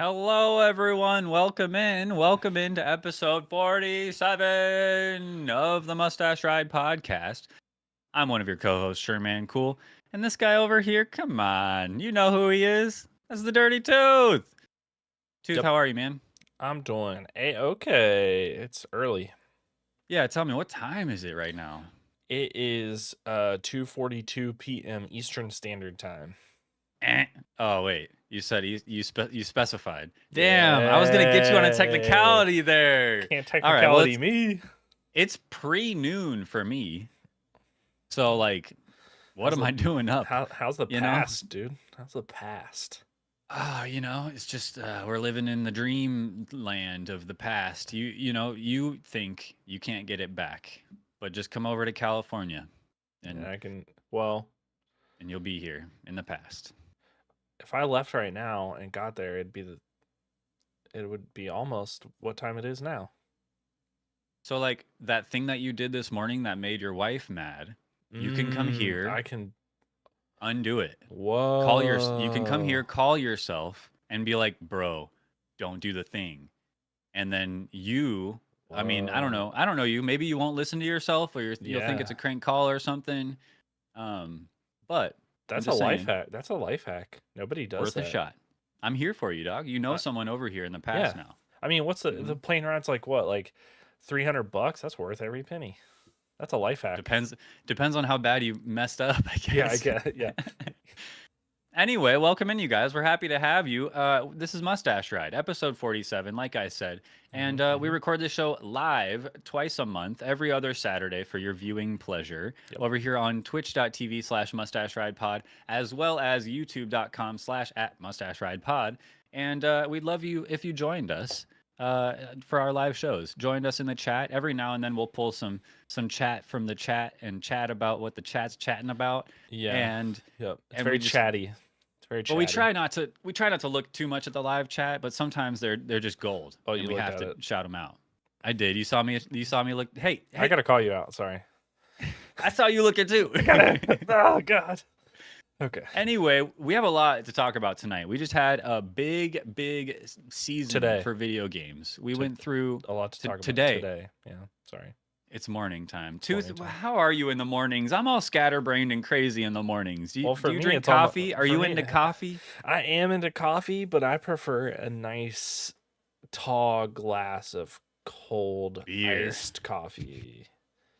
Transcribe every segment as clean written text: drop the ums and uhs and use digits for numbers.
Hello, everyone. Welcome in. Welcome into episode 47 of the Mustache Ride podcast. I'm one of your co hosts, Sherman Cool. And this guy over here, come on. You know who he is. That's the Dirty Tooth. Tooth, Yep. how are you, man? I'm doing okay. It's early. Yeah, tell me, what time is it right now? It is 2:42 p.m. Eastern Standard Time. Oh, wait. You said you specified. Damn, I was going to get you on a Yay. technicality there. Can't All right, well, technicality me. it's pre-noon for me. So, like, what How's am the I doing up? how's the You know? past, dude? How's the past? It's just we're living in the dream land of the past. You think you can't get it back, but just come over to California, and Yeah, I can. Well, and you'll be here in the past. if I left right now and got there, it would be almost what time it is now. So, like that thing that you did this morning that made your wife mad, you can come here, I can. undo it. You can come Whoa. here, call yourself, and be like, bro, don't do the thing. And then I mean, I don't Whoa. know. I don't know you. Maybe you won't listen to yourself, or you'll think it's Yeah. a crank call or something. But I'm That's a just life saying, hack. That's a life hack. Nobody does worth a that. shot. I'm here for you, dog. You know Uh, someone over here in the past yeah. now. I mean, what's the hmm plane ride's like what? Like $300? That's worth every penny. That's a life hack. Depends on how bad you messed up, I Yeah, I guess. get it. Yeah. Anyway, welcome in, you guys. We're happy to have you. This is Mustache Ride, episode 47, like I said. And we Hmm. record this show live twice a month, every other Saturday for your viewing pleasure, Yep. over here on twitch.tv/Mustache Ride Pod, as well as youtube.com/@Mustache Ride Pod. And we'd love you if you joined us for our live shows. Joined us in the chat. Every now and then we'll pull some chat from the chat and chat about what the chat's chatting about. Yeah. And Yep. It's and very we just chatty. It's very but chatty. we try not to look too much at the live chat, but sometimes they're just gold, Oh, and you we looked have at to it. shout them out. I did. You saw me. You saw me look. Hey, I hey! gotta call you out. Sorry. I saw you looking too. I gotta. Oh God. Okay. Anyway, we have a lot to talk about tonight. We just had a big season Today. for video games. We To- went through A lot to talk about today. today. Yeah. Sorry. It's morning time. Tooth, Morning time. how are you in the mornings? I'm all scatterbrained and crazy in the mornings. Do you, Well, do for you me, drink it's almost coffee? Are for you me. into coffee? I am into coffee, but I prefer a nice tall glass of cold Beer. iced coffee.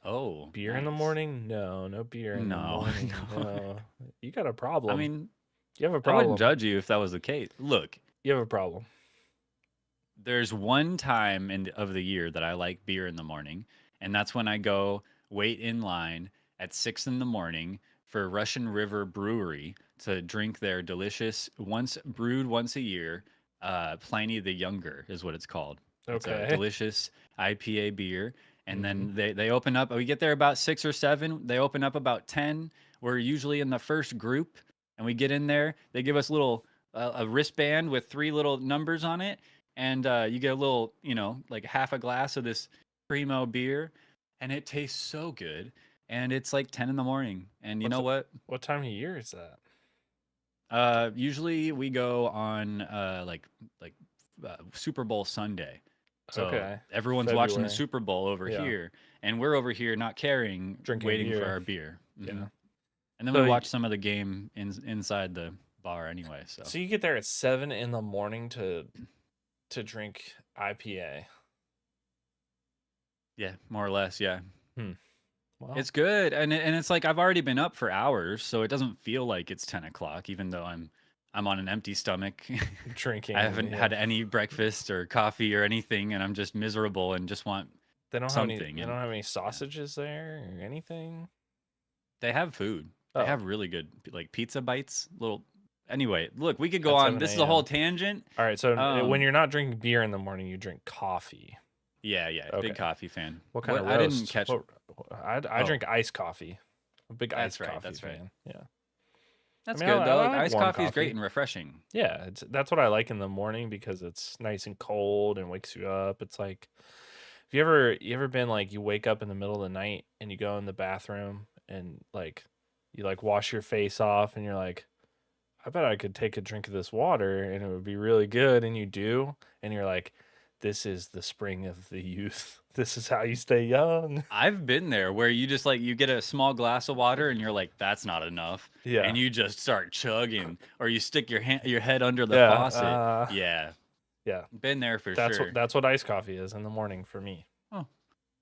Oh, Beer in the nice. morning? No beer in the No, morning. no. No. You got a problem. I mean, You have a I wouldn't problem. judge you if that was the case. Look, You have a problem. there's one time of the year that I like beer in the morning, and that's when I go wait in line at 6 in the morning for Russian River Brewery to drink their delicious, brewed once a year, Pliny the Younger is what it's called. It's a Okay. delicious IPA beer. And Mhm. then they open up. We get there about 6 or 7. They open up about 10. We're usually in the first group, and we get in there. They give us a wristband with 3 little numbers on it, and you get a little, like half a glass of this primo beer, and it tastes so good. And it's like 10 in the morning. And you What's know what? what time of year is that? Usually we go on like Super Bowl Sunday. So Okay. everyone's watching the February. Super Bowl over Yeah. here, and we're over here not caring, Drinking waiting for beer. our beer. Yeah. And then So we watch some of the game inside the bar anyway. so you get there at 7 in the morning to drink IPA. Yeah, more or less, yeah. Well, It's good, and it's like I've already been up for hours, so it doesn't feel like it's 10 o'clock, even though I'm on an empty stomach. drinking. I haven't Yeah. had any breakfast or coffee or anything, and I'm just miserable and just want They don't have any. something. They don't have any sausages there or anything. They have food. They Oh, have really good like pizza bites. Little. Anyway, look, we could go at on. 7 This is a whole a.m. tangent. All right. So when Um, you're not drinking beer in the morning, you drink coffee. yeah, Okay. big coffee fan. What kind of I didn't roast? catch. I Oh, drink iced coffee. A big that's iced right. coffee That's right. fan. Yeah. That's I mean, good though. I like Iced warm coffee is great coffee. and refreshing. Yeah, that's what I like in the morning because it's nice and cold and wakes you up. It's like, if you ever been like you wake up in the middle of the night and you go in the bathroom and like you like wash your face off and you're like, I bet I could take a drink of this water and it would be really good. And you do. And you're like, this is the spring of the youth. This is how you stay young. I've been there where you just like you get a small glass of water and you're like, that's not enough. Yeah. And you just start chugging, or you stick your head under the Yeah. faucet. Yeah. Yeah. Been there for That's sure. that's what iced coffee is in the morning for me. Oh,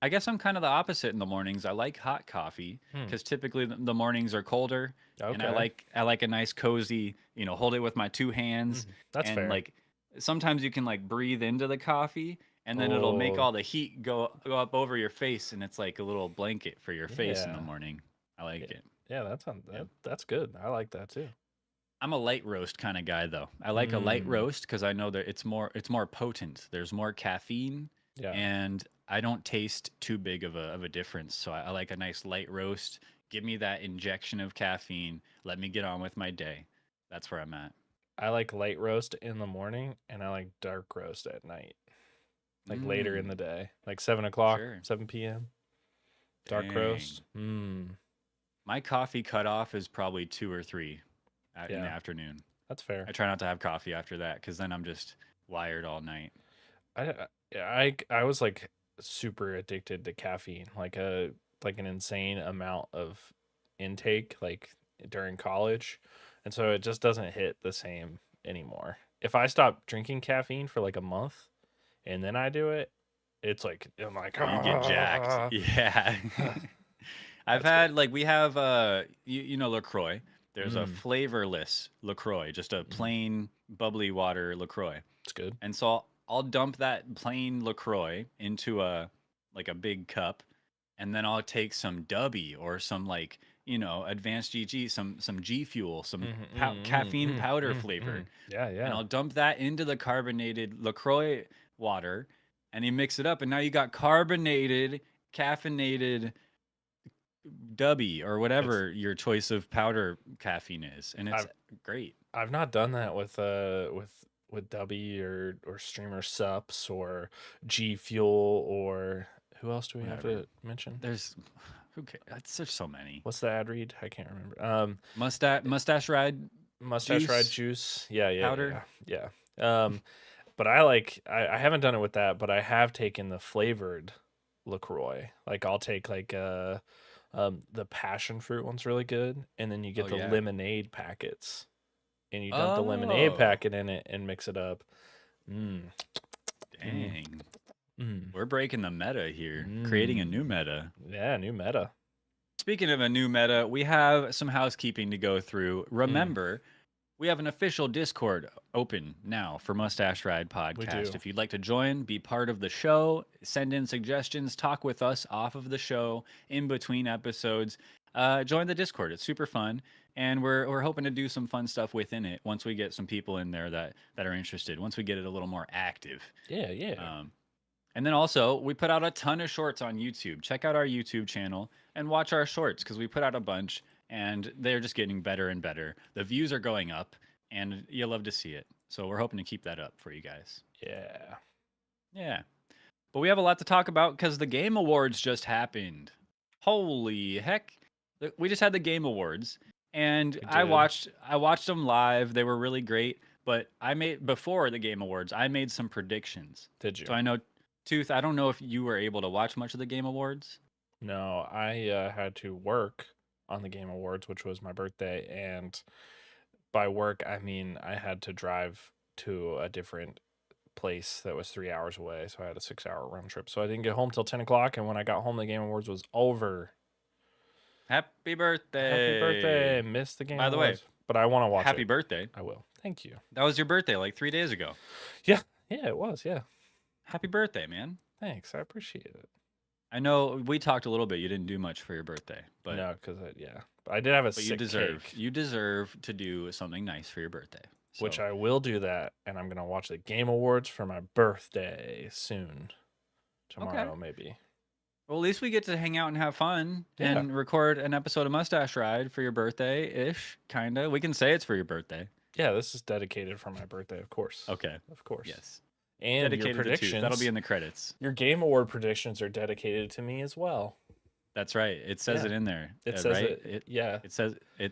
I guess I'm kind of the opposite in the mornings. I like hot coffee Hmm. because typically the mornings are colder, and Okay. I like a nice cozy, hold it with my two hands, That's and fair. like sometimes you can like breathe into the coffee, and then it'll make Oh, all the heat go up over your face, and it's like a little blanket for your face in the yeah. morning. I like it. Yeah, that's good. I like that too. I'm a light roast kind of guy though. I like a light Mm, roast because I know that it's more potent. There's more caffeine, yeah. and I don't taste too big of a difference. So I like a nice light roast. Give me that injection of caffeine. Let me get on with my day. That's where I'm at. I like light roast in the morning and I like dark roast at night. Like later in the Mm, day. Like 7 o'clock, sure. 7 p.m. Dark Dang. roast. Mm. My coffee cutoff is probably 2 or 3 in the Yeah, afternoon. that's fair. I try not to have coffee after that because then I'm just wired all night. I was like super addicted to caffeine, like an insane amount of intake like during college. And so it just doesn't hit the same anymore. If I stop drinking caffeine for like a month and then I do it, it's like I'm like, You get jacked. ah. Yeah. I've That's good. had like we have you know LaCroix. There's a Mm, flavorless LaCroix, just a mm, plain bubbly water LaCroix. it's good. And so I'll dump that plain LaCroix into a like a big cup, and then I'll take some Dubby or some like, advanced GG, some G Fuel, some caffeine powder flavor, Yeah, and yeah. I'll dump that into the carbonated LaCroix water, and you mix it up, and now you got carbonated, caffeinated Dubby or It's whatever your choice of powder caffeine is, and it's I've great. I've not done that with Dubby or Streamer Sups or G Fuel or who else do we have Whatever. to mention? There's who cares? There's so many. What's the ad read? I can't remember. Mustache ride Mustache Ride juice Juice. Yeah, yeah, powder. yeah, yeah. But I haven't done it with that, but I have taken the flavored LaCroix. Like I'll take the passion fruit one's really good, and then you Oh get the yeah. lemonade packets, and you dump the lemonade Oh, packet in it and mix it up. Mm, mm, dang. mm, We're breaking the meta here, creating a new mm. meta. Yeah, new meta. Speaking of a new meta, we have some housekeeping to go through. Mm, Remember, we have an official Discord open now for Mustache Ride we Podcast. do. If you'd like to join, be part of the show, send in suggestions, talk with us off of the show in between episodes, join the Discord. It's super fun, and we're hoping to do some fun stuff within it once we get some people in there that are interested. Once we get it a little more active. Yeah, yeah. Um, and then also, we put out a ton of shorts on YouTube. Check out our YouTube channel and watch our shorts because we put out a bunch and they're just getting better and better. The views are going up and you'll love to see it. So we're hoping to keep that up for you guys. Yeah. Yeah. But we have a lot to talk about because the Game Awards just happened. Holy heck. We just had the Game Awards and We I did. watched them live. They were really great. But before the Game Awards, I made some predictions. Did you? So I know Tooth, I don't know if you were able to watch much of the Game Awards. No, I had to work on the Game Awards, which was my birthday, and by work I mean I had to drive to a different place that was 3 hours away, so I had a 6 hour round trip. So I didn't get home till 10 o'clock, and when I got home, the Game Awards was over. Happy Happy birthday. birthday! Missed the Game By the way, Awards, but I want to watch happy it. birthday. I will. Thank you. That was your birthday like 3 days ago. Yeah, yeah, it was. Yeah, Happy birthday, man. thanks. I appreciate it. I know we talked a little bit. You didn't do much for your birthday, but No, because yeah, but I did have a you sick deserve cake, you deserve to do something nice for your birthday. which So, I will do that, and I'm gonna watch the Game Awards for my birthday soon. okay. Tomorrow, maybe. Well, at least we get to hang out and have fun Yeah, and record an episode of Mustache Ride for your birthday ish, kind of. We can say it's for your birthday. yeah. This is dedicated for my birthday, of course, Okay. of course. Yes. And your Dedicated to Tooth. That'll be predictions, in the credits. your Game Award predictions are dedicated to me as well. That's right. It says Yeah, it in there, it says right? it. Yeah, It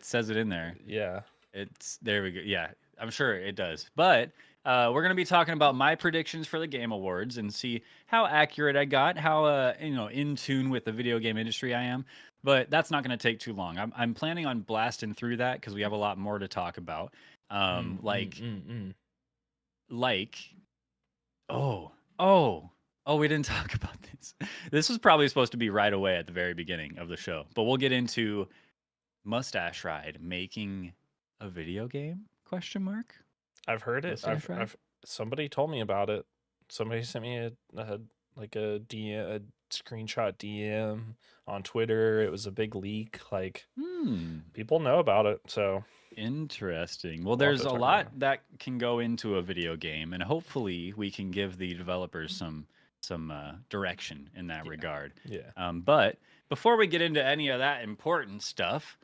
says it in there. yeah. It's there we go. Yeah, I'm sure it does. But we're gonna be talking about my predictions for the Game Awards and see how accurate I got, how in tune with the video game industry I am. But that's not gonna take too long. I'm planning on blasting through that because we have a lot more to talk about. Mm, mm, Like mm, mm. like oh oh oh we didn't talk about this. This was probably supposed to be right away at the very beginning of the show, but we'll get into Mustache Ride making a video game? Question mark. I've heard it. Mustache Ride. I've somebody told me about it. Somebody sent me a like a DM, a screenshot DM on Twitter. It was a big leak. Like Hmm. people know about it, so Interesting. Well, we'll have there's to a talk about lot it. that can go into a video game, and hopefully we can give the developers some direction in that Yeah, regard. yeah. But before we get into any of that important stuff,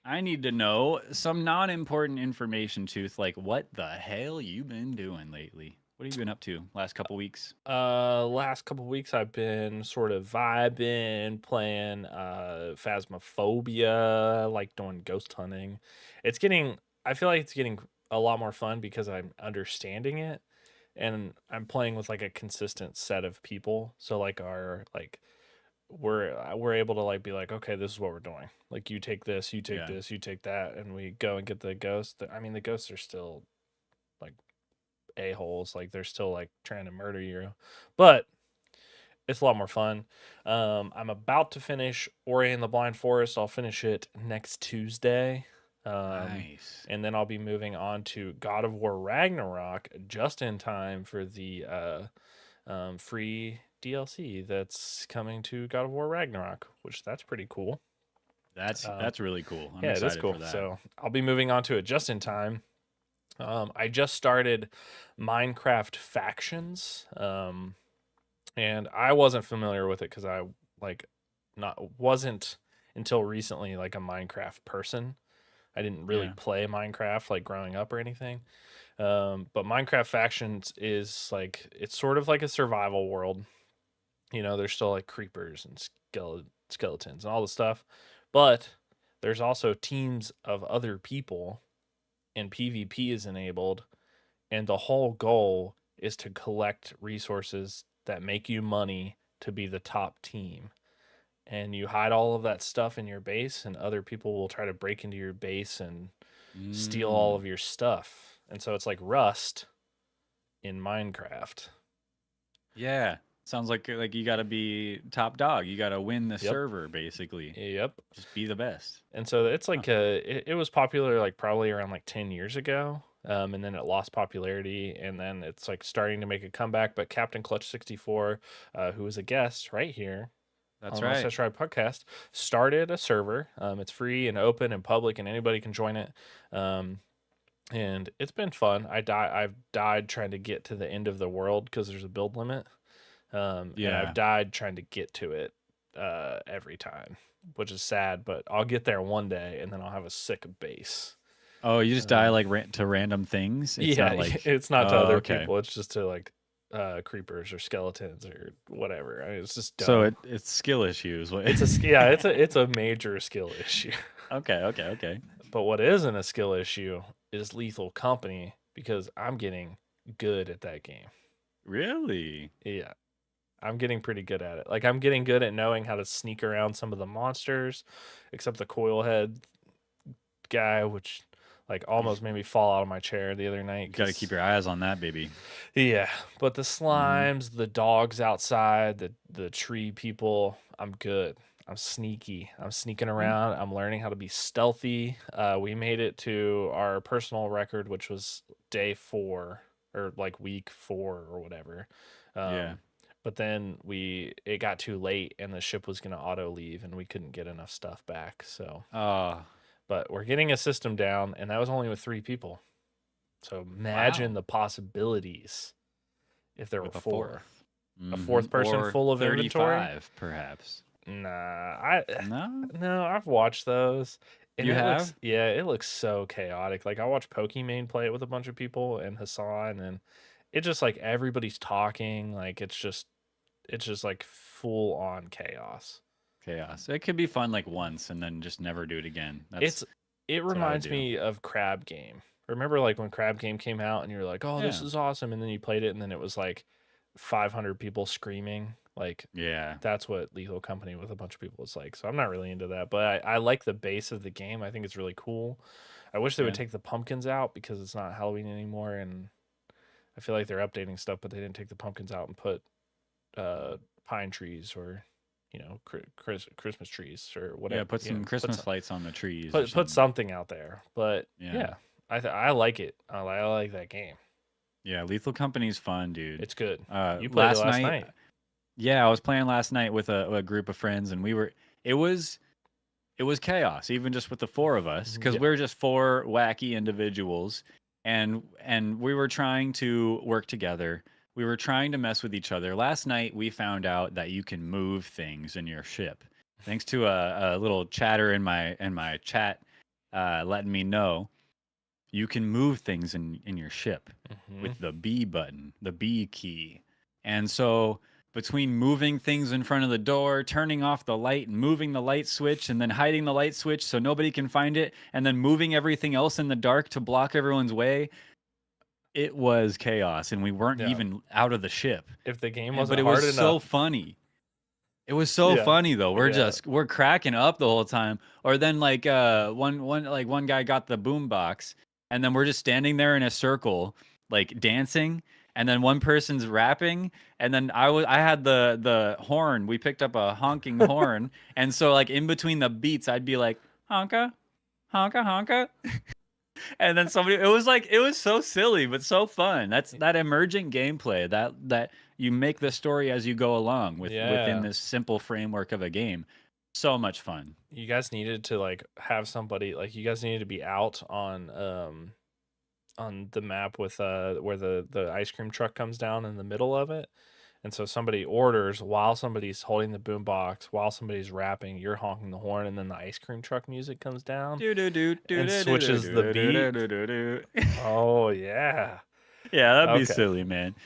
I need to know some non-important information, Tooth, like what the hell you been doing lately? What have you been up to last couple weeks? Last couple weeks I've been sort of vibing, playing Phasmophobia, like doing ghost hunting. It's getting I feel like it's getting a lot more fun because I'm understanding it and I'm playing with like a consistent set of people. So like our like we're able to like be like, okay, this is what we're doing. Like you take this, you take Yeah. this, you take that, and we go and get the ghost. I mean, the ghosts are still like a-holes, like they're still like trying to murder you, but it's a lot more fun. I'm about to finish Ori and the Blind Forest. I'll finish it next Tuesday. Nice. And then I'll be moving on to God of War Ragnarok just in time for the free DLC that's coming to God of War Ragnarok, which that's pretty cool. Um, That's really cool. I'm yeah, it is excited cool. for that. So I'll be moving on to it just in time. I just started Minecraft Factions, and I wasn't familiar with it because I like not wasn't until recently like a Minecraft person. I didn't really Yeah. play Minecraft like growing up or anything. But Minecraft Factions is like it's sort of like a survival world. You know, there's still like creepers and skeletons and all the stuff, but there's also teams of other people, and PvP is enabled, and the whole goal is to collect resources that make you money to be the top team. And you hide all of that stuff in your base, and other people will try to break into your base and steal all Mm. of your stuff. And so it's like Rust in Minecraft. Yeah. Sounds like you got to be top dog. You got to win the Yep. server basically. Yep. Just be the best. And so it's Huh. like it was popular like probably around like 10 years ago. And then it lost popularity, and then it's like starting to make a comeback. But Captain Clutch 64, who was a guest right here on That's the right. Mustache Ride podcast, started a server. It's free and open and public, and anybody can join it. Um, and it's been fun. I've died trying to get to the end of the world because there's a build limit. And I've Yeah. died trying to get to it every time, which is sad. But I'll get there one day, and then I'll have a sick base. Oh, you just die Um, like to random things? It's yeah, not like it's not to oh, other okay. people. It's just to like creepers or skeletons or whatever. I mean, it's just So dumb. it's skill issues. Yeah, it's a major skill issue. Okay, okay, okay. But what isn't a skill issue is Lethal Company because I'm getting good at that game. Really? Yeah, I'm getting pretty good at it. Like I'm getting good at knowing how to sneak around some of the monsters, except the coil head guy, which like You almost made me fall out of my chair the other night got to keep because your eyes on that baby. yeah. But the Mhm. slimes, the dogs outside, the tree people, I'm good. I'm sneaky. I'm sneaking Mm. around. I'm learning how to be stealthy. We made it to our personal record, which was day 4 or like week 4 or whatever. Yeah. Um, but then it got too late and the ship was going to auto leave and we couldn't get enough stuff back. So, Oh, but we're getting a system down, and that was only with 3 people. So imagine wow. the possibilities if there were With a 4. fourth. A Hmm. 4th person Or full of inventory? 35, perhaps. Nah, I No? no, I've watched those, and You have? it looks so chaotic. Like I watched Pokimane play it with a bunch of people and Hassan, and it just like everybody's talking, like it's just like full on chaos. Chaos. It could be fun like once and then just never do it again. It's That's It That's what I would reminds do. me of Crab Game. Remember, like when Crab Game came out, and you were like, "Oh, this Yeah. is awesome," and then you played it, and then it was like 500 people screaming. Like Yeah. that's what Lethal Company with a bunch of people is like. So I'm not really into that, but I like the base of the game. I think it's really cool. I wish they would Yeah. take the pumpkins out because it's not Halloween anymore, and I feel like they're updating stuff, but they didn't take the pumpkins out and put uh, pine trees or Christmas trees or Yeah. whatever. Put some Christmas lights on the trees or Put something. something out there. But Yeah. yeah, I like it. I like that game. Yeah. Lethal Company's fun, dude. It's good. You played it Last last night, night. yeah, I was playing last night with a group of friends, and it was it was chaos, even just with the four of us, because Yeah. we're just four wacky individuals, and we were trying to work together. We were trying to mess with each other. Last night, we found out that you can move things in your ship, thanks to a little chatter in my chat, letting me know you can move things in your ship Hmm. with the B button, the B key. And so between moving things in front of the door, turning off the light and moving the light switch and then hiding the light switch so nobody can find it and then moving everything else in the dark to block everyone's way, it was chaos and we weren't Yeah. even out of the ship. If the game But wasn't it hard was so enough, funny. It was so yeah, funny though. yeah. We're cracking up the whole time. Or then like one guy got the boom box and then we're just standing there in a circle like dancing and then one person's rapping and then I had the horn. We picked up a honking horn and so like in between the beats I'd be like honka honka honka and then somebody it was so silly but so fun. That's that emergent gameplay that you make the story as you go along within Yeah. this simple framework of a game. So much fun. You guys needed to like have somebody like you guys needed to be out on the map with where the ice cream truck comes down in the middle of it. And so somebody orders while somebody's holding the boom box, while somebody's rapping, you're honking the horn, and then the ice cream truck music comes down Do do do do and do do do switches the do beat. do do do. Oh yeah. Yeah, that'd be Okay. silly, man.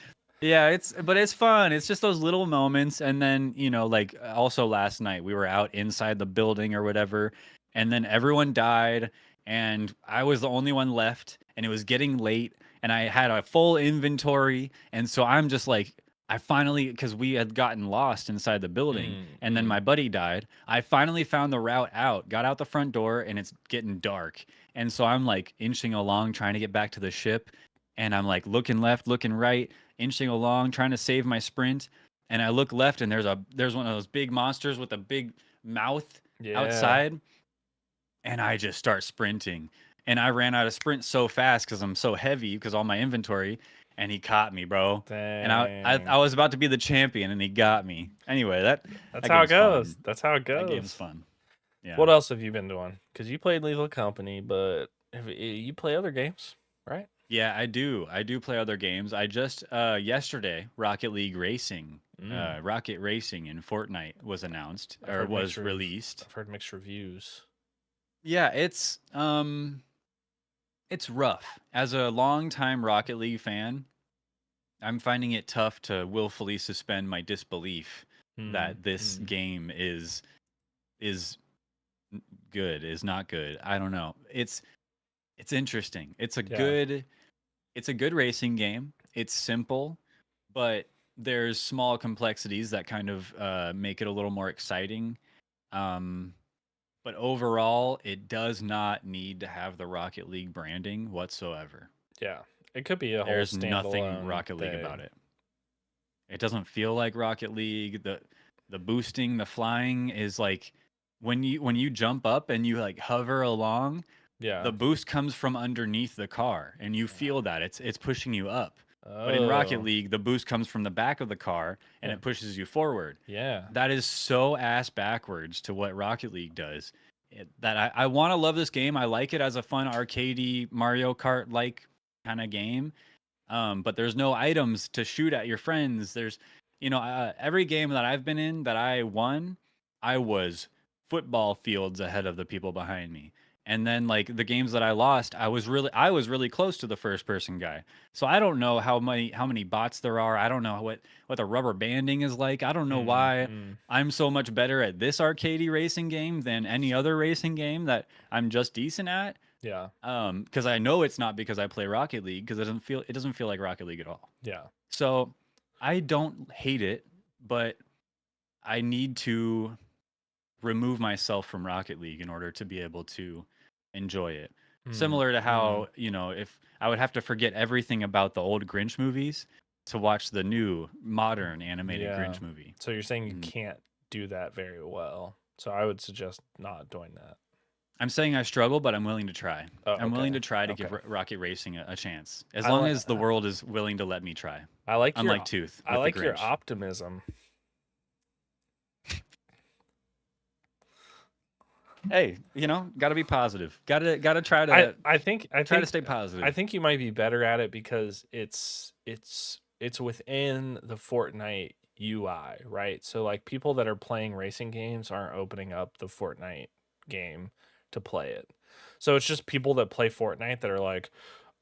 Yeah, but it's fun. It's just those little moments and then, like also last night we were out inside the building or whatever and then everyone died and I was the only one left and it was getting late and I had a full inventory and so I'm just like I finally cuz we had gotten lost inside the building and then my buddy died. I finally found the route out, got out the front door and it's getting dark. And so I'm like inching along trying to get back to the ship and I'm like looking left, looking right, inching along, trying to save my sprint. And I look left, and there's one of those big monsters with a big mouth Yeah. outside, and I just start sprinting. And I ran out of sprint so fast because I'm so heavy because all my inventory. And he caught me, bro. And Dang. I was about to be the champion, and he got me. Anyway, That's that how it game's goes. fun. That's how it That game's goes. fun. Yeah. What else have you been doing? Because you played Lethal Company, but you play other games, right? Yeah, I do. I do play other games. I just yesterday Rocket League Racing, Mm. Rocket Racing in Fortnite was announced I've or heard was released. I've heard mixed reviews. Yeah, it's rough. As a longtime Rocket League fan, I'm finding it tough to willfully suspend my disbelief Mm. that this game is good, is not good. I don't know. It's interesting. Yeah. It's a good racing game. It's simple, but there's small complexities that kind of make it a little more exciting. Um, but overall, it does not need to have the Rocket League branding whatsoever. Yeah. It could be a whole There's nothing standalone Rocket League about thing. it. It doesn't feel like Rocket League. The boosting, the flying is like when you jump up and you like hover along, Yeah. the boost comes from underneath the car and you feel that it's pushing you up. But in Rocket Oh. League, the boost comes from the back of the car and Yeah. it pushes you forward. Yeah. That is so ass backwards to what Rocket League does. That I want to love this game. I like it as a fun arcadey Mario Kart like kind of game. But there's no items to shoot at your friends. There's, every game that I've been in that I won, I was football fields ahead of the people behind me. And then like the games that I lost, I was really close to the first person guy. So I don't know how many bots there are. I don't know what the rubber banding is like. I don't know why Mm-hmm. I'm so much better at this arcadey racing game than any other racing game that I'm just decent at. Yeah. Because I know it's not because I play Rocket League, because it doesn't feel like Rocket League at all. Yeah. So I don't hate it, but I need to remove myself from Rocket League in order to be able to enjoy it. Similar to how, if I would have to forget everything about the old Grinch movies to watch the new modern animated Yeah. Grinch movie. So you're saying you Mhm. can't do that very well. So I would suggest not doing that. I'm saying I struggle, but I'm willing to try. Oh, I'm willing okay. to try to give Okay. Rocket Racing a chance, as I long like as the world is willing to let me try. I like your Unlike Tooth I with the like your Grinch. optimism. Hey, got to be positive. Got to try to I think try to stay positive. I think you might be better at it because it's within the Fortnite UI, right? So like people that are playing racing games aren't opening up the Fortnite game to play it. So it's just people that play Fortnite that are like,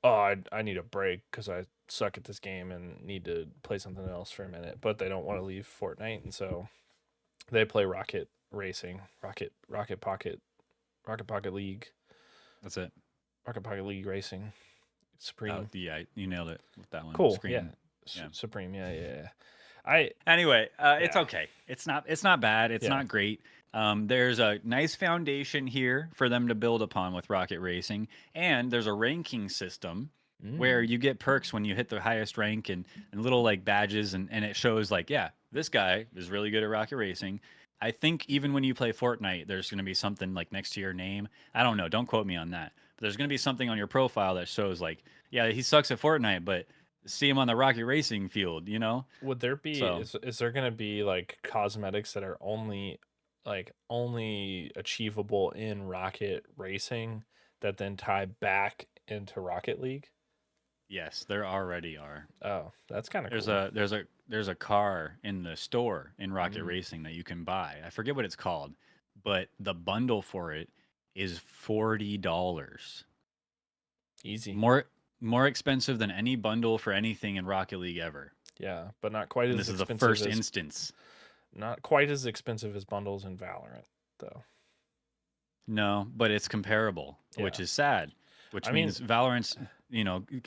"Oh, I need a break cuz I suck at this game and need to play something else for a minute," but they don't want to leave Fortnite, and so they play Rocket Racing, Rocket Pocket League, That's it. Rocket Pocket League Racing, Oh, Supreme. yeah, you nailed it with that one. Cool. Yeah. Scream. Yeah. Supreme. Yeah. Yeah. Yeah. I Anyway, it's yeah. okay. It's not bad. It's Yeah. not great. There's a nice foundation here for them to build upon with Rocket Racing, and there's a ranking system where Mm. you get perks when you hit the highest rank, and little like badges, and it shows like, yeah, this guy is really good at Rocket Racing. I think even when you play Fortnite, there's going to be something like next to your name. I don't know. Don't quote me on that. But there's going to be something on your profile that shows like, yeah, he sucks at Fortnite, but see him on the Rocket Racing field. Would there be So is there gonna be like cosmetics that are only achievable in Rocket Racing that then tie back into Rocket League? yes, there already are. Oh, that's kind of There's cool. a car in the store in Rocket Mm. Racing that you can buy. I forget what it's called, but the bundle for it is $40. Easy. More expensive than any bundle for anything in Rocket League ever. Yeah, but not quite And as this is the expensive first as instance. not quite as expensive as bundles in Valorant, though. No, but it's comparable, which Yeah. is sad, which I mean, means Valorant's,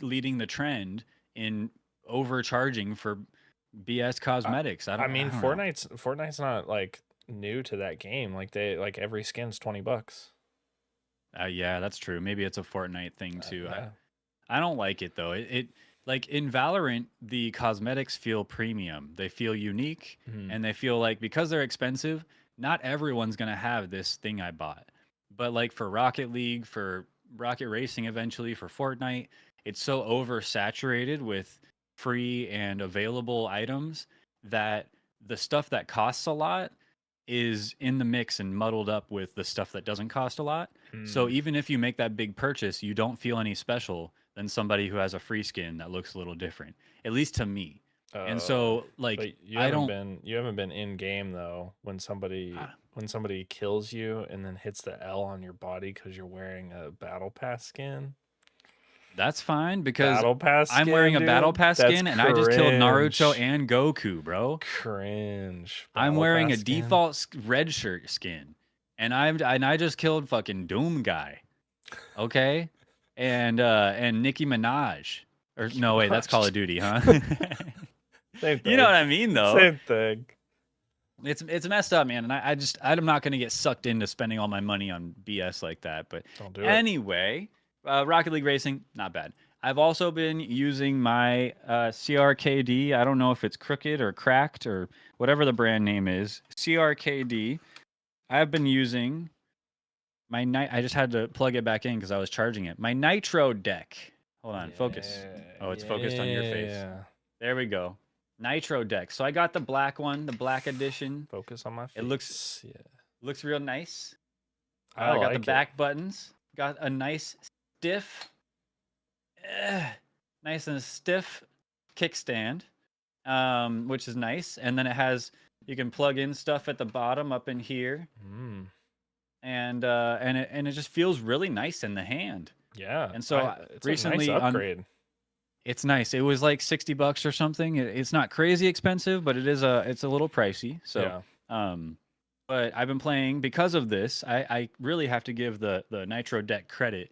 leading the trend in overcharging for BS I, cosmetics. I I don't I mean don't know. Fortnite's not like new to that game. Like every skin's $20. Yeah, that's true. Maybe it's a Fortnite thing too. Yeah. I don't like it though. It like in Valorant, the cosmetics feel premium. They feel unique, Mhm. and they feel like because they're expensive, not everyone's gonna have this thing I bought. But like for Rocket League, for Rocket Racing, eventually for Fortnite, it's so oversaturated with free and available items that the stuff that costs a lot is in the mix and muddled up with the stuff that doesn't cost a lot. So Mm. even if you make that big purchase, you don't feel any special than somebody who has a free skin that looks a little different, at least to me. And Uh, so, like, but I don't. you haven't been in game though when somebody kills you and then hits the L on your body because you're wearing a battle pass skin. That's fine because Battle pass I'm wearing skin, a battle dude. pass That's skin and I just killed Naruto cringe. and Goku, bro. Cringe. I'm Battle wearing pass a skin. default red shirt skin, and I just killed fucking Doom guy. Okay, and Nicki Minaj. Or no, wait, that's Call Gosh. of Duty, huh? Same You know thing. what I mean, though. Same thing. It's messed up, man, and I'm not gonna get sucked into spending all my money on BS like that. But Don't do it. anyway, Rocket League Racing, not bad. I've also been using my CRKD. I don't know if it's crooked or cracked or whatever the brand name is. CRKD. I've been using my night. I just had to plug it back in because I was charging it. My Nitro deck. Hold on, focus. Oh, it's focused on your face. Yeah. There we go. Nitro deck. So I got the black one, the black edition. Focus on my face. It looks real nice. I I got the like it. back buttons. Got a nice stiff, nice and stiff kickstand, which is nice. And then it has you can plug in stuff at the bottom up in here, Mm. and it just feels really nice in the hand. Yeah, And so it's a nice recently on upgrade. it's nice. It was like $60 or something. It's not crazy expensive, but it's a little pricey. So Yeah. um but I've been playing because of this. I really have to give the Nitro Deck credit.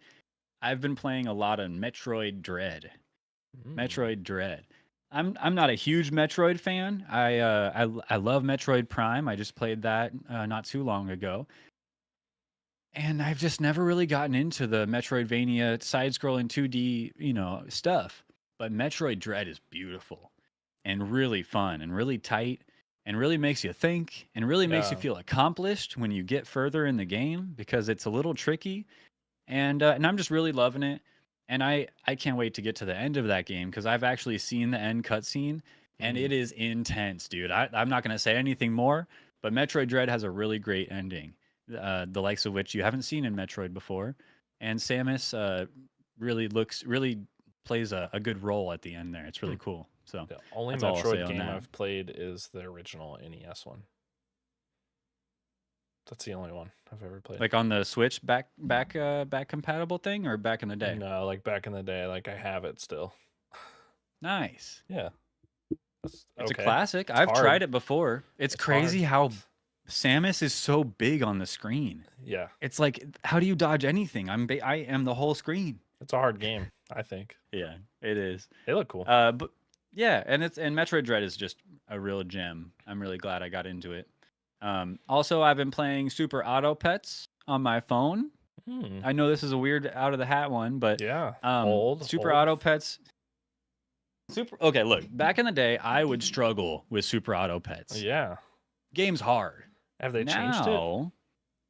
I've been playing a lot of Metroid Dread. Mm. Metroid Dread. I'm not a huge Metroid fan. I love Metroid Prime. I just played that not too long ago. And I've just never really gotten into the Metroidvania side-scrolling 2D, stuff. But Metroid Dread is beautiful and really fun and really tight and really makes you think and really makes you Yeah. feel accomplished when you get further in the game because it's a little tricky. And I'm just really loving it. And I can't wait to get to the end of that game because I've actually seen the end cutscene and Mm. it is intense, dude. I'm not going to say anything more, but Metroid Dread has a really great ending, the likes of which you haven't seen in Metroid before. And Samus really plays a good role at the end there. It's Hmm. really cool. So The only that's all I'll say Metroid on game that. I've played is the original NES one. That's the only one I've ever played. Like on the Switch back compatible thing or back in the day. No, like back in the day, like I have it still. Nice. Yeah. That's It's a okay. classic. It's I've hard. tried it before. It's It's hard. crazy how Samus is so big on the screen. Yeah. It's like, how do you dodge anything? I am the whole screen. It's a hard game, I think. Yeah, it is. They look cool. But yeah, and Metroid Dread is just a real gem. I'm really glad I got into it. Also, I've been playing Super Auto Pets on my phone. Hmm. I know this is a weird out of the hat one, but Yeah. Super old. Auto Pets. Okay, look, back in the day, I would struggle with Super Auto Pets. Yeah. Game's hard. Have they changed it? Now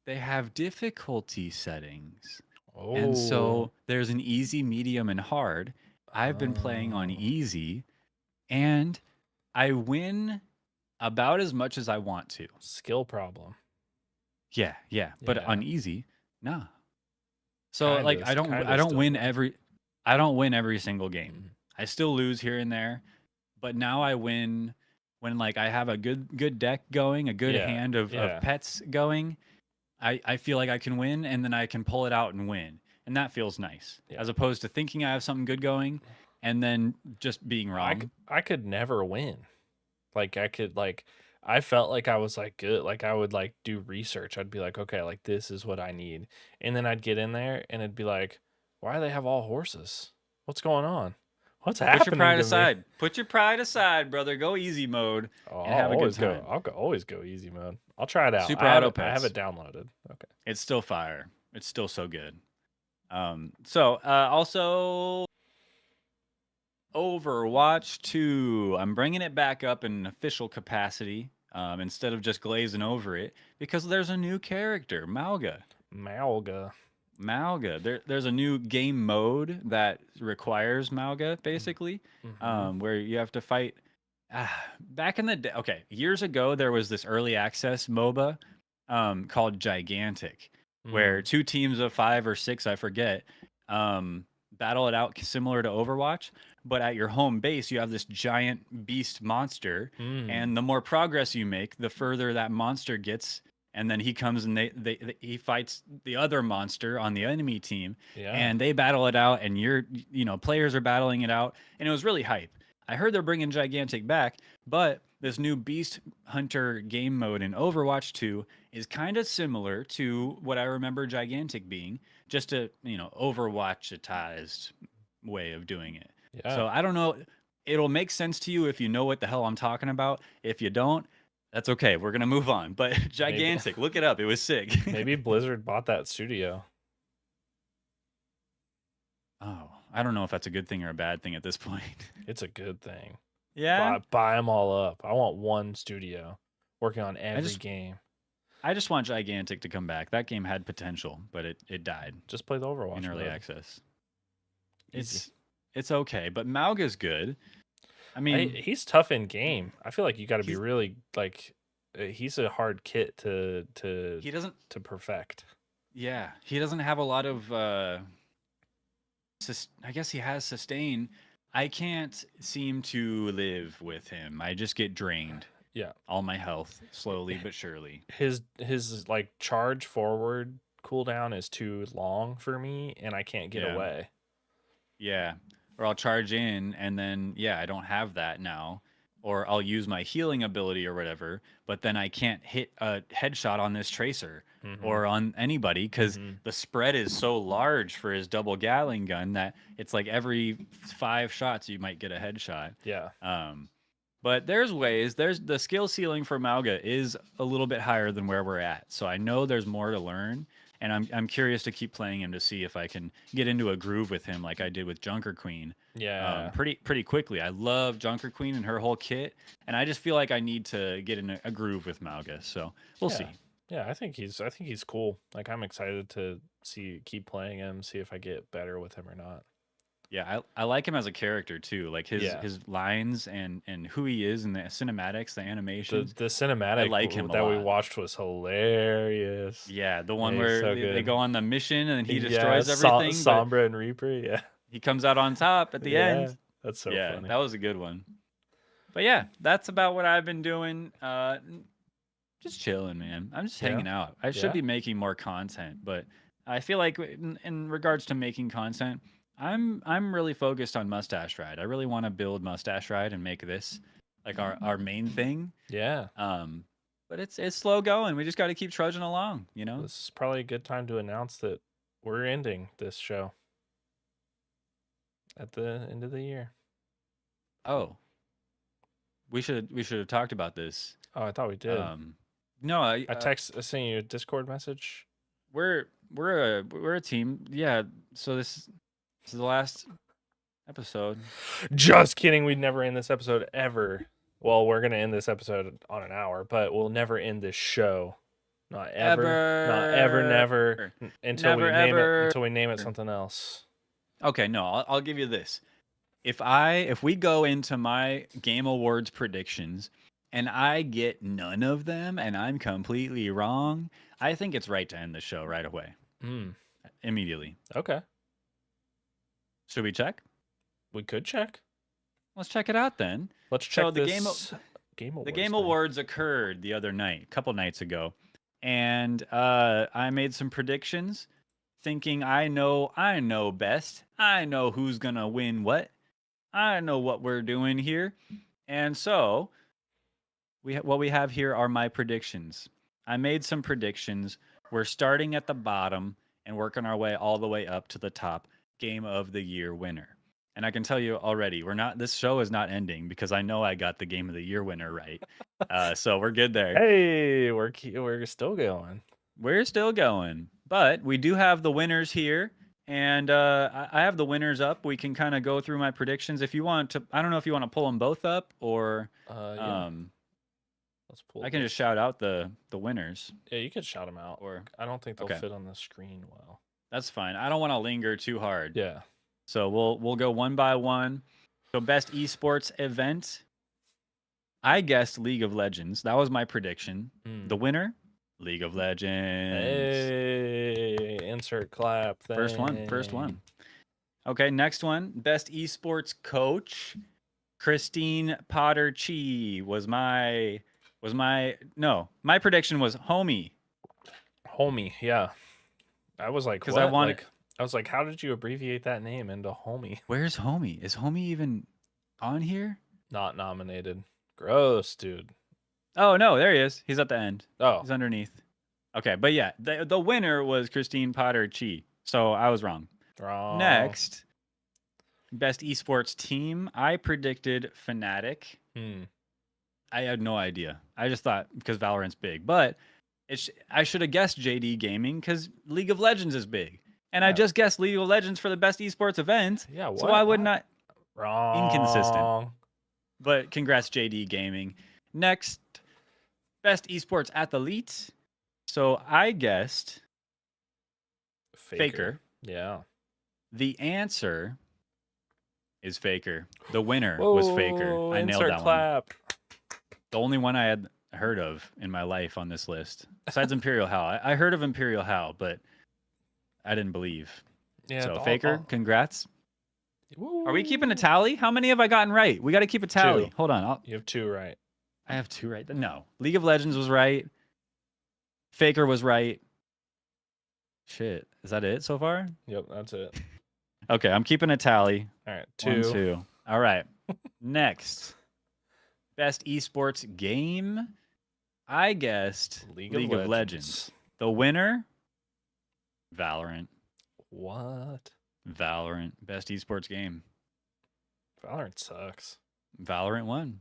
they have difficulty settings. Oh. And so there's an easy, medium, and hard. I've been playing on Oh. easy, and I win about as much as I want to. Skill problem. Yeah. But Yeah. on easy, nah. So Kinda, like I kinda don't still win good. I don't win every single game. Mhm. I still lose here and there, but now I win when like I have a good deck going, a good Yeah, hand of yeah. pets going. I feel like I can win and then I can pull it out and win. And that feels nice. Yeah. As opposed to thinking I have something good going and then just being wrong. I could never win. Like I felt like I was like good. Like I would like do research. I'd be like, okay, like this is what I need. And then I'd get in there and it'd be like, why do they have all horses? What's going on? What's Put happening your pride to me? aside. Put your pride aside, brother. Go easy mode Oh, and have a good time. Always go easy mode. I'll try it out. Super I Auto have Pets. it downloaded. Okay. It's still fire. It's still so good. Also Overwatch 2. I'm bringing it back up in an official capacity instead of just glazing over it because there's a new character, Malga. Malga. There's a new game mode that requires Malga, basically, Mhm. where you have to fight. Back in the day, okay, years ago, there was this early access MOBA called Gigantic, where Mm. 2 teams of 5 or 6, I forget, battle it out similar to Overwatch. But at your home base, you have this giant beast monster, Mm. and the more progress you make, the further that monster gets. And then he comes and he fights the other monster on the enemy team, Yeah. and they battle it out, and players are battling it out, and it was really hype. I heard they're bringing Gigantic back, but this new Beast Hunter game mode in Overwatch 2 is kind of similar to what I remember Gigantic being, just a Overwatchetized way of doing it. Yeah. So I don't know. It'll make sense to you if you know what the hell I'm talking about. If you don't, that's okay. We're gonna move on. But Gigantic, look it up. It was sick. Maybe Blizzard bought that studio. Oh, I don't know if that's a good thing or a bad thing at this point. It's a good thing. Yeah. Buy them all up. I want one studio working on every just- game. I just want Gigantic to come back. That game had potential, but it died Just play the Overwatch in early mode. access. Easy. It's okay, but Malga's good. I mean, he's tough in game. I feel like you got to be he's- really like. He's a hard kit to he doesn't. perfect. Yeah, he doesn't have a lot of. I guess he has sustain. I can't seem to live with him. I just get drained. Yeah. all my health slowly but surely. His like charge forward cooldown is too long for me, and I can't get Yeah. away. Yeah. Or I'll charge in and then yeah, I don't have that now. Or I'll use my healing ability or whatever, but then I can't hit a headshot on this tracer Mm-hmm. or on anybody because Mm-hmm. the spread is so large for his double Gatling gun that it's like every 5 shots you might get a headshot. Yeah. But there's ways. There's the skill ceiling for Mauga is a little bit higher than where we're at. So I know there's more to learn, and I'm curious to keep playing him to see if I can get into a groove with him like I did with Junker Queen. Yeah. Pretty quickly. I love Junker Queen and her whole kit, and I just feel like I need to get in a groove with Mauga. So we'll Yeah. see. Yeah, I think he's cool. Like I'm excited to keep playing him, see if I get better with him or not. Yeah, I like him as a character too. Like his lines and who he is and the cinematics, the animations. The cinematic like him a that we lot. watched was hilarious. Yeah, the one Yeah, he's where so they good. go on the mission and then he Yeah, destroys everything, but Sombra and Reaper. Yeah, he comes out on top at the yeah, end. that's so Yeah, funny. that was a good one. But yeah, that's about what I've been doing. Just chilling, man. I'm just Yeah. hanging out. I should Yeah. be making more content, but I feel like in regards to making content, I'm really focused on Mustache Ride. I really want to build Mustache Ride and make this like our main thing. Yeah, But it's slow going. We just got to keep trudging along, you know? this is probably a good time to announce that we're ending this show at the end of the year. Oh. We should have talked about this. Oh, I thought we did. No, I sent you a Discord message. we're a team. Yeah, so this is the last episode. Just kidding. We'd never end this episode ever. Well, we're gonna end this episode on an hour, but we'll never end this show. Not ever. Not ever. Never. Until we Never, name it. ever. Until we name it something else. Okay, no, I'll give you this. If we go into my Game Awards predictions and I get none of them and I'm completely wrong, I think it's right to end the show right away. Immediately. Okay. Should we check? We could check. Let's check it out then. Let's check So the this Game Awards. The Game thing. Awards occurred the other night, a couple nights ago, and I made some predictions, thinking I know best. I know who's gonna win what. I know what we're doing here, and so what we have here are my predictions. I made some predictions. We're starting at the bottom and working our way all the way up to the top. Game of the Year winner. And I can tell you already, this show is not ending because I know I got the Game of the Year winner right. So we're good there. Hey, we're still going. We're still going. But we do have the winners here. And I have the winners up. We can kind of go through my predictions. If you want to, I don't know if you want to pull them both up or Yeah. Let's pull. I can just shout out the winners. Yeah, you could shout them out. Or I don't think they'll Okay. fit on the screen well. That's fine. I don't want to linger too hard. Yeah. So we'll go one by one. So best esports event. I guessed League of Legends. That was my prediction. The winner, League of Legends. Hey, insert clap. First one. Okay, next one. Best esports coach. Christine Potter Chi was my prediction was Homie. Homie, yeah. I was like, Because what? I wanted. I was like, how did you abbreviate that name into Homie? Where's Homie? Is Homie even on here? Not nominated. Gross, dude. Oh no, there he is. He's at the end. Oh, He's underneath. Okay, but yeah, the winner was Christine Potter Chi. So I was wrong. wrong. Next, best esports team. I predicted Fnatic. I had no idea. I just thought because Valorant's big, but I should have guessed JD Gaming because League of Legends is big, and I Yeah. just guessed League of Legends for the best esports event. Yeah, what? So I would not. Wrong. Inconsistent. But congrats, JD Gaming. Next, best esports athlete. So I guessed Faker. Yeah. The answer is Faker. The winner was Faker. I nailed insert that clap. one. The only one I had heard of in my life on this list, besides Imperial Hal. I heard of Imperial Hal, but I didn't believe. Yeah. So Faker, congrats. Woo. Are we keeping a tally? How many have I gotten right? We got to keep a tally. Two. Hold on. You have 2 right. I have two right. No, League of Legends was right. Faker was right. Shit, is that it so far? Yep, that's it. Okay, I'm keeping a tally. All right, 1, 2. 2. All right. Next, best esports game. I guessed League League of of Legends. Legends. The winner, Valorant. What? Valorant, best esports game. Valorant sucks. Valorant won.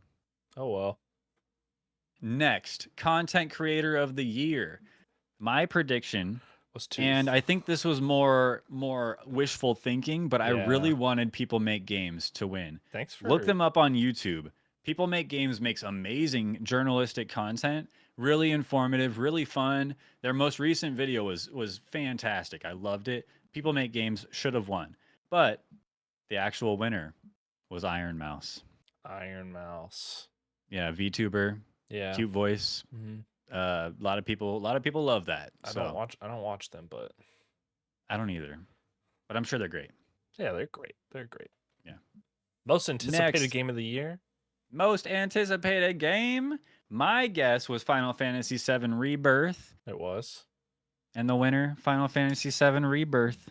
Oh well. Next, content creator of the year. My prediction, Was 2. and I think this was more wishful thinking, but I really Yeah. wanted People Make Games to win. Thanks for Look them up on YouTube. People Make Games makes amazing journalistic content, really informative, really fun. Their most recent video was fantastic. I loved it. People Make Games should have won, but the actual winner was Iron Mouse. Iron Mouse. Yeah, VTuber, Yeah. cute voice. hmm A lot of people love that. I So don't watch them, but I don't either, but I'm sure they're great. yeah, they're great. They're great. Yeah. Most anticipated Next. game of the year? Most anticipated game. My guess was Final Fantasy VII Rebirth, It was. and the winner, Final Fantasy VII Rebirth.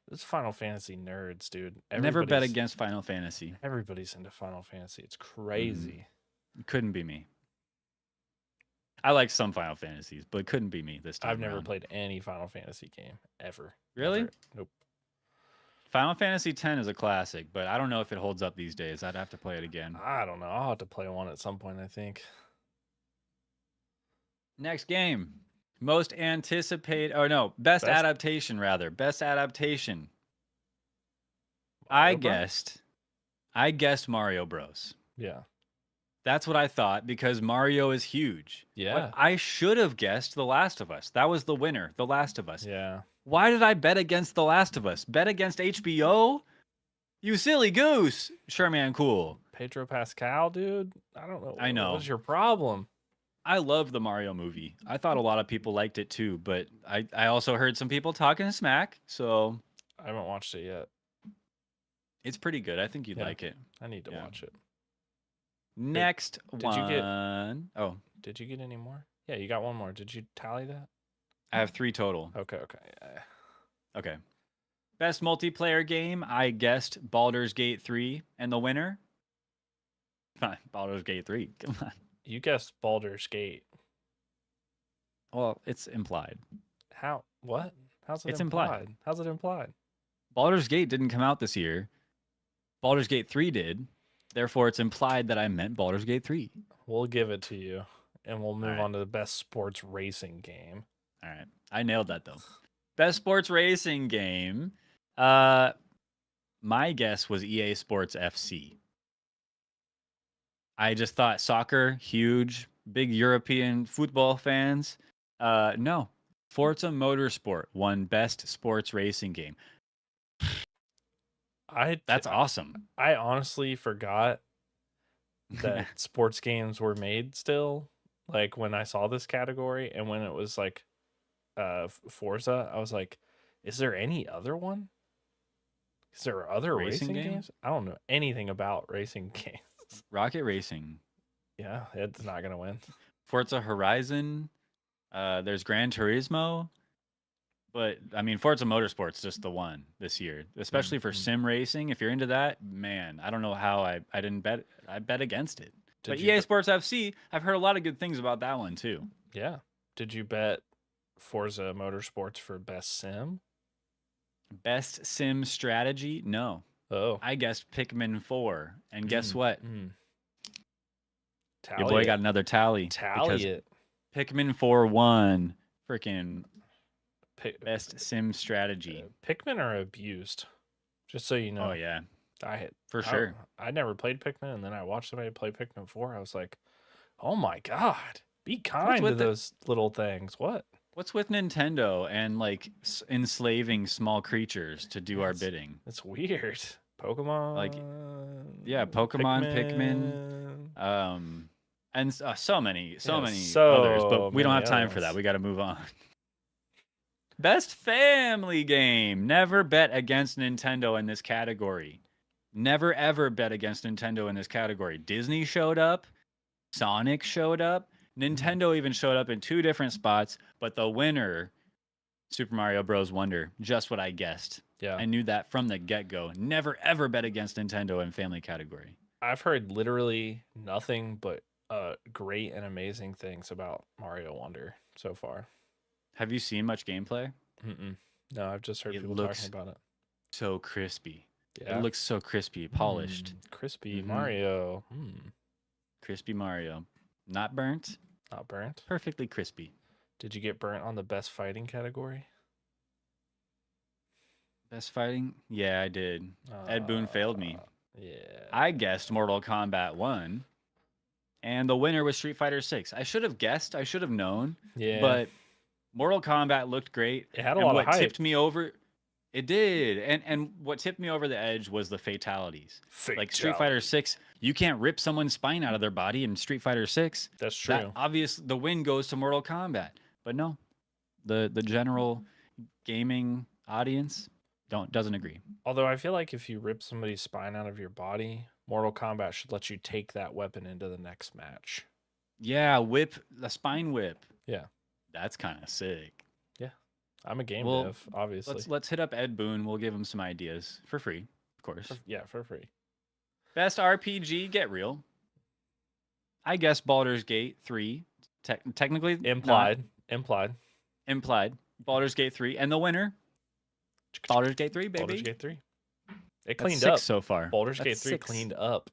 This Final Fantasy nerds, dude. Never bet Everybody's- against Final Fantasy. Everybody's into Final Fantasy. It's crazy. It couldn't be me. I like some Final Fantasies, but it couldn't be me this time. I've never around. played any Final Fantasy game ever. Really? Ever. Nope. Final Fantasy X is a classic, but I don't know if it holds up these days. I'd have to play it again. I don't know. I'll have to play one at some point, I think. Next game. Most anticipated, or no, best Best- adaptation rather. Best adaptation. I Mario Bros? guessed Mario Bros. Yeah. That's what I thought because Mario is huge. Yeah. But I should have guessed The Last of Us. That was the winner, The Last of Us. Yeah. Why did I bet against The Last of Us? Bet against HBO? You silly goose. Sherman Cool. Pedro Pascal, dude. I don't know. I know. What's your problem? I love the Mario movie. I thought a lot of people liked it too, but I also heard some people talking smack, so I haven't watched it yet. it's pretty good. I think you'd Yeah. like it. I need to Yeah. watch it. Next did one. you get- Oh, Did you get any more? Yeah, you got one more. Did you tally that? I have 3 total. Okay, okay. Yeah. Okay. Best multiplayer game, I guessed Baldur's Gate 3, and the winner? Baldur's Gate 3. Come on. You guessed Baldur's Gate. Well, it's implied. How? What? How's it It's implied. implied? How's it implied? Baldur's Gate didn't come out this year. Baldur's Gate 3 did. Therefore, it's implied that I meant Baldur's Gate 3. We'll give it to you, and we'll move Alright. on to the best sports racing game. All right. I nailed that though. Best sports racing game. My guess was EA Sports FC. I just thought soccer, huge, big European football fans. No. Forza Motorsport won best sports racing game. That's awesome. I honestly forgot that sports games were made still. Like when I saw this category and when it was like Forza, I was like, is there any other one? Is there other Racing racing game? games? I don't know anything about racing games. Rocket Racing. Yeah, it's not gonna win. Forza Horizon. There's Gran Turismo. But I mean, Forza Motorsport's just the one this year, especially for Mhm. sim racing. If you're into that, man, I don't know how I didn't bet. I bet against it. But you EA bet- Sports FC, I've heard a lot of good things about that one too. Yeah. Did you bet Forza Motorsports for best sim? Best sim strategy? No, Oh, I guessed Pikmin 4, and guess what? Tally Your boy it. got another tally. Tally because it. Pikmin 4 won freaking Pi- best sim strategy. Pikmin are abused. Just so you know. Oh yeah, I for sure. I never played Pikmin, and then I watched somebody play Pikmin 4. I was like, oh my god, be kind to with the- those little things. What? What's with Nintendo and like enslaving small creatures to do our Yes. bidding? It's weird. Pokemon. yeah, Pokemon, Pikmin. And so many Yeah, others, so but we don't many have time other for that. ones. We got to move on. Best family game. Never bet against Nintendo in this category. Never ever bet against Nintendo in this category. Disney showed up, Sonic showed up. Nintendo even showed up in 2 different spots, but the winner, Super Mario Bros. Wonder, just what I guessed. Yeah. I knew that from the get-go. Never ever bet against Nintendo in family category. I've heard literally nothing but great and amazing things about Mario Wonder so far. Have you seen much gameplay? Mm-mm. No, I've just heard It people looks talking about it. so crispy. Yeah. It looks so crispy, polished. Crispy Mhm. Mario. Crispy Mario. Not burnt, Not burnt. perfectly crispy. Did you get burnt on the best fighting category? Best fighting? Yeah, I did. Ed Boon failed me. Yeah. I guessed Mortal Kombat 1, and the winner was Street Fighter 6. I should have guessed, I should have known, Yeah. but Mortal Kombat looked great. it had a And lot what of hype. tipped me over, it did. And what tipped me over the edge was the fatalities. Like Street Fighter 6, you can't rip someone's spine out of their body in Street Fighter 6. That's true. That obvious the win goes to Mortal Kombat. But no. The general gaming audience doesn't agree. Although I feel like if you rip somebody's spine out of your body, Mortal Kombat should let you take that weapon into the next match. Yeah, the spine whip. Yeah. That's kind of sick. I'm a game Well, dev, obviously. Let's hit up Ed Boon. We'll give him some ideas for free, of course. For free. Best RPG, get real. I guess Baldur's Gate 3. Technically not. Implied. Baldur's Gate 3, and the winner, Baldur's Gate 3, baby. Baldur's Gate 3. It That's cleaned 6 up. so far. Baldur's That's Gate 3 6. cleaned up.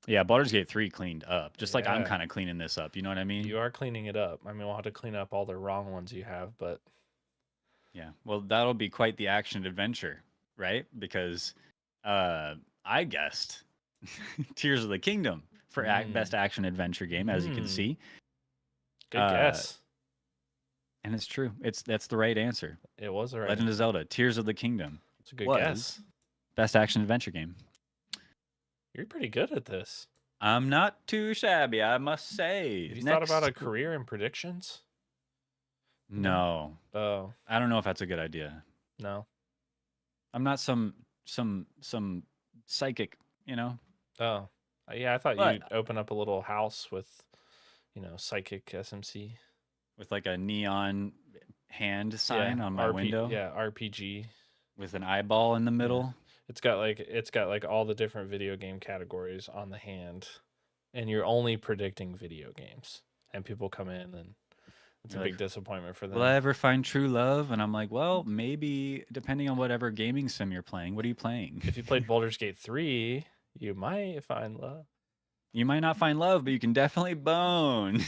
Yeah, Baldur's Gate 3 cleaned up. Just like I'm Yeah. kind of cleaning this up. You know what I mean? You are cleaning it up. I mean, we'll have to clean up all the wrong ones you have, but Yeah. Well, that'll be quite the action adventure, right? Because I guessed Tears of the Kingdom for best action adventure game, as you can Mm. see. good guess. And it's true. That's the right answer. It was all right. Legend of Zelda: Tears of the Kingdom. It's a good was guess. Best action adventure game. You're pretty good at this. I'm not too shabby, I must say. Have you thought about a Next- career in predictions? No, Oh, I don't know if that's a good idea. no. I'm not some psychic, you know. Oh, yeah. I thought But- you'd open up a little house with, psychic SMC With like a neon hand sign on my window. Yeah, RPG. With an eyeball in the middle. It's got like all the different video game categories on the hand, and you're only predicting video games. And people come in, and it's a You're big like, disappointment for them. Will I ever find true love? And I'm like, well, maybe depending on whatever gaming sim you're playing. What are you playing? If you played Baldur's Gate 3, you might find love. You might not find love, but you can definitely bone.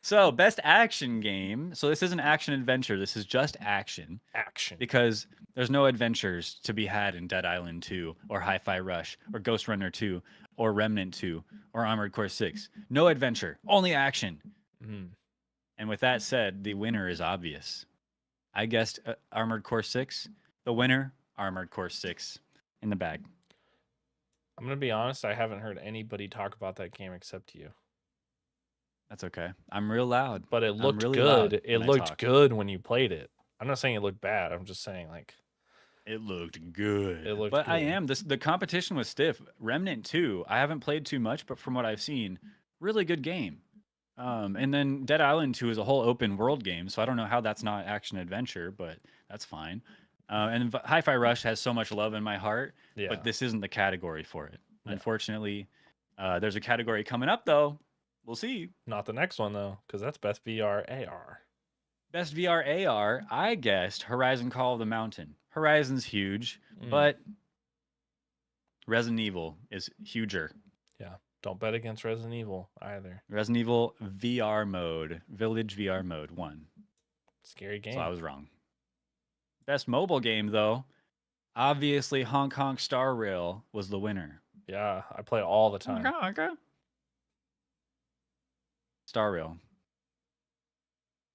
So, best action game. So, this isn't action adventure. This is just action Action. because there's no adventures to be had in Dead Island 2 or Hi-Fi Rush or Ghost Runner 2 or Remnant 2 or Armored Core 6. No adventure, only action. Mhm. And with that said, the winner is obvious. I guessed Armored Core 6. The winner, Armored Core 6 in the bag. I'm gonna be honest. I haven't heard anybody talk about that game except you. That's okay. I'm real loud. But it looked really loud good. It when I looked talk. good when you played it. I'm not saying it looked bad. I'm just saying like It looked good. It looked but I good. am the competition was stiff. Remnant 2, I haven't played too much, but from what I've seen, really good game. And then Dead Island 2 is a whole open world game, so I don't know how that's not action adventure, but that's fine. And Hi-Fi Rush has so much love in my heart, yeah. but this isn't the category for it. Yeah. Unfortunately, there's a category coming up though. We'll see. Not the next one though, because that's best VR AR. Best VR AR, I guessed Horizon Call of the Mountain. Horizon's huge, Mm. but Resident Evil is huger. Don't bet against Resident Evil either. Resident Evil VR mode, Village VR mode 1. Scary game. So I was wrong. Best mobile game though, obviously Hong Kong Star Rail was the winner. Yeah, I play it all the time. Star Rail.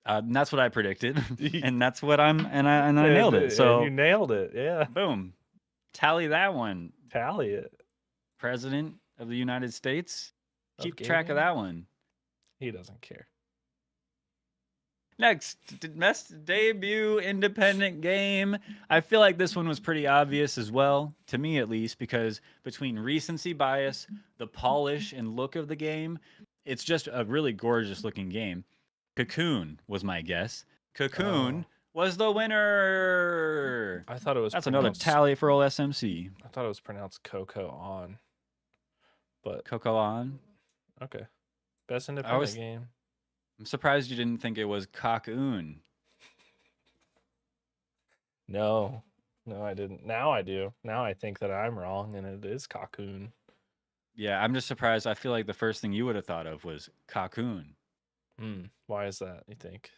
And that's what I predicted, and that's what I nailed it. And So you nailed it. Yeah. boom, tally that one. Tally it. President of the United States, Of keep track of gaming? that one. He doesn't care. Next, best debut independent game. I feel like this one was pretty obvious as well, to me at least, because between recency bias, the polish and look of the game, it's just a really gorgeous looking game. Cocoon was my guess. Oh, Cocoon was the winner. I thought it was That's another pronounced. tally for old SMC. I thought it was pronounced Coco on, but Coco on. okay. Best I independent was. game. I'm surprised you didn't think it was Cocoon. No, no, I didn't. Now I do. Now I think that I'm wrong, and it is Cocoon. Yeah, I'm just surprised. I feel like the first thing you would have thought of was Cocoon. Why is that? You think?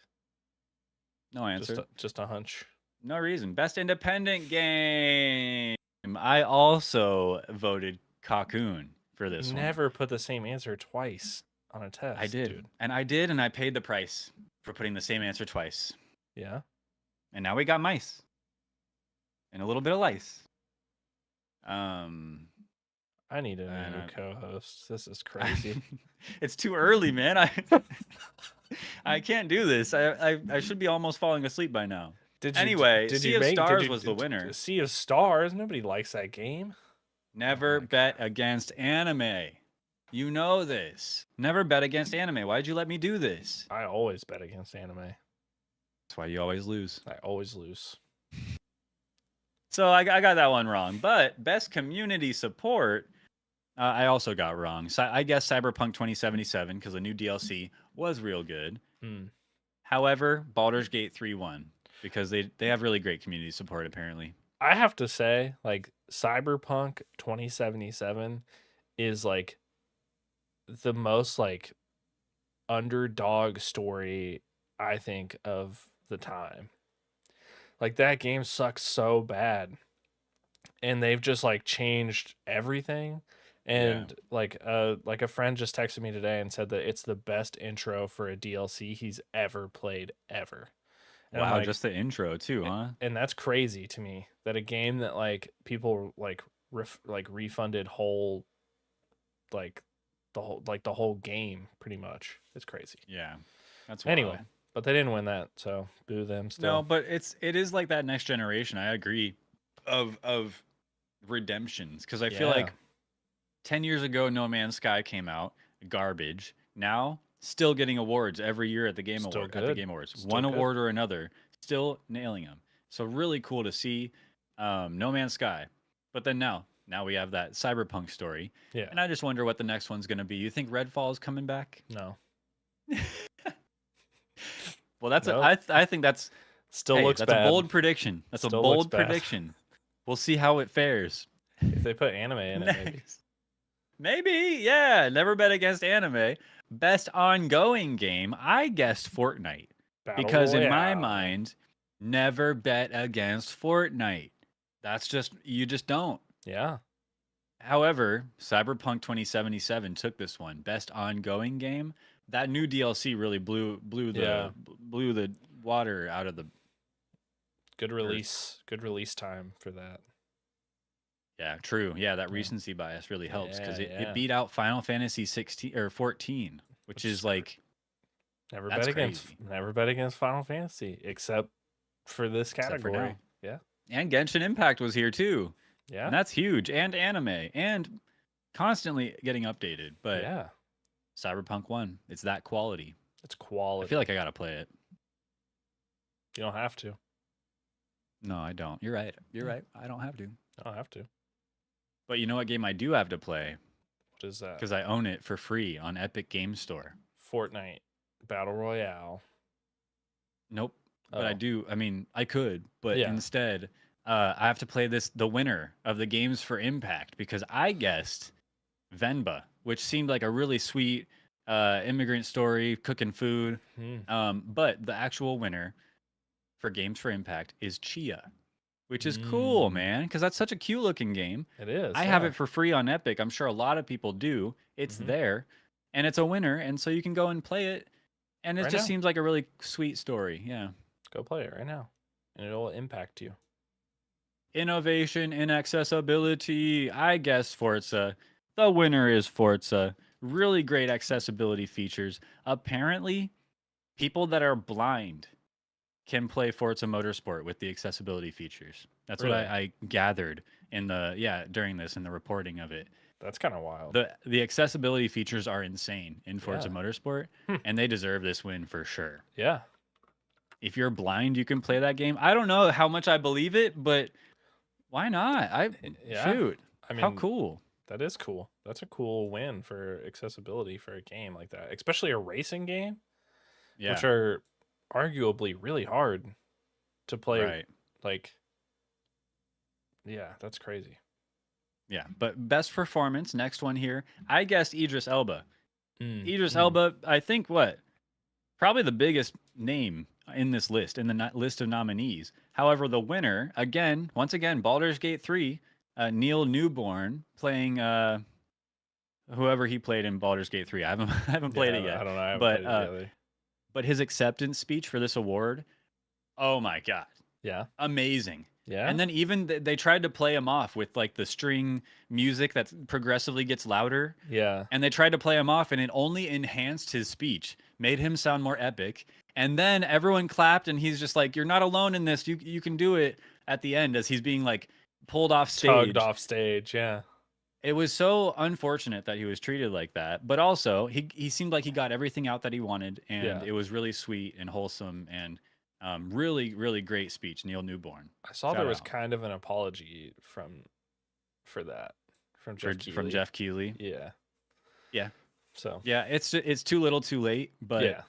No answer. Just a hunch. No reason. Best independent game. I also voted Cocoon for this You one. never put the same answer twice on a test. I did. Dude. And I paid the price for putting the same answer twice. Yeah. And now we got mice. And a little bit of lice. I need a And new co-host. This is crazy. It's too early, man. I can't do this. I should be almost falling asleep by now. Anyway, Sea of Stars was the winner. Sea of Stars. Nobody likes that game. Never bet against anime. You know this. Never bet against anime. Why'd you let me do this? I always bet against anime. That's why you always lose. I always lose. So I got that one wrong. But best community support, I also got wrong. So I guess Cyberpunk 2077 because the new DLC was real good. However, Baldur's Gate 3 won because they have really great community support apparently. I have to say, like, Cyberpunk 2077 is like the most like underdog story I think of the time. Like, that game sucks so bad, and they've just like changed everything. And like a friend just texted me today and said that it's the best intro for a DLC he's ever played ever. And I'm Wow, like, just the intro too, huh? and that's crazy to me that a game that like people like refunded whole like the whole game pretty much. It's crazy. Yeah. That's Anyway, wild. but they didn't win that, so boo them still. No, but it is like that next generation. I agree of redemptions because I feel Yeah. like 10 years ago No Man's Sky came out, garbage. Now still getting awards every year at the Game Still Award, at the good. Game Awards. Still One good. award or another, still nailing them. So really cool to see No Man's Sky. But then now we have that Cyberpunk story. Yeah. And I just wonder what the next one's going to be. You think Redfall is coming back? No. Well, that's Nope. I think that's Still hey, looks that's bad. a bold prediction. That's Still a looks bold bad. prediction. We'll see how it fares. If they put anime in it, maybe. Next. Maybe, yeah. Never bet against anime. Best ongoing game, I guessed Fortnite. Battle Because in my Royale. mind, never bet against Fortnite. That's just, you just don't. Yeah. However, Cyberpunk 2077 took this one. Best ongoing game. That new DLC really blew the water out of the. Good release. Good release time for that. Yeah, true. Yeah, that Yeah. recency bias really helps because Yeah, it beat out Final Fantasy 16 or 14, which is like Never That's bet against crazy. never bet against Final Fantasy except for this Except for category. now. Yeah. and Genshin Impact was here too. Yeah. And that's huge. And anime and constantly getting updated. But yeah. Cyberpunk 1, it's that quality. It's quality. I feel like I got to play it. you don't have to. You No, I don't. You're right. You're right. I don't have to. don't have to. But you know what game I do have to play? What is that? Because I own it for free on Epic Game Store. Fortnite Battle Royale. Nope. But I Oh. do. I mean, I could, but Yeah. instead, I have to play the winner of the games for Impact because I guessed Venba, which seemed like a really sweet immigrant story, cooking food. But the actual winner for Games for Impact is Chia, which is cool, Mm. man, because that's such a cute looking game. It is. I have it for free on Epic. I'm sure a lot of people do. It's Mhm. there, and it's a winner, and so you can go and play it. And it Right just now. seems like a really sweet story. Yeah. Go play it right now, and it'll impact you. Innovation in accessibility. I guess Forza. The winner is Forza. Really great accessibility features. Apparently, people that are blind can play Forza Motorsport with the accessibility features. That's what Really? I gathered in the during this in the reporting of it. That's kind of wild. The accessibility features are insane in Forza Yeah. Motorsport, Hmm. and they deserve this win for sure. Yeah. If you're blind, you can play that game. I don't know how much I believe it, but why not? Yeah. Shoot. I How mean, cool. that is cool. That's a cool win for accessibility for a game like that, especially a racing game, Yeah. which are arguably really hard to play. Right. Like, yeah, that's crazy. Yeah. But best performance, next one here. I guessed Idris Elba. Idris Mm. Elba, I think what? Probably the biggest name in this list, in the list of nominees. However, the winner, once again, Baldur's Gate 3, Neil Newborn playing whoever he played in Baldur's Gate 3. I haven't played it yet. I don't know. I haven't But played it either. but his acceptance speech for this award, oh my god, Yeah. amazing. Yeah. And then even they tried to play him off with like the string music that progressively gets louder. Yeah. And they tried to play him off, and it only enhanced his speech, made him sound more epic. And then everyone clapped, and he's just like, "You're not alone in this. You can do it." At the end, as he's being like pulled off stage, Tugged off stage. Yeah. it was so unfortunate that he was treated like that. But also, he seemed like he got everything out that he wanted, and Yeah. it was really sweet and wholesome, and really, really great speech, Neil Newborn. I saw Shout there was out. kind of an apology for that from Jeff Keighley. From Jeff Keighley. Yeah. Yeah. So. Yeah, it's too little, too late. But Yeah.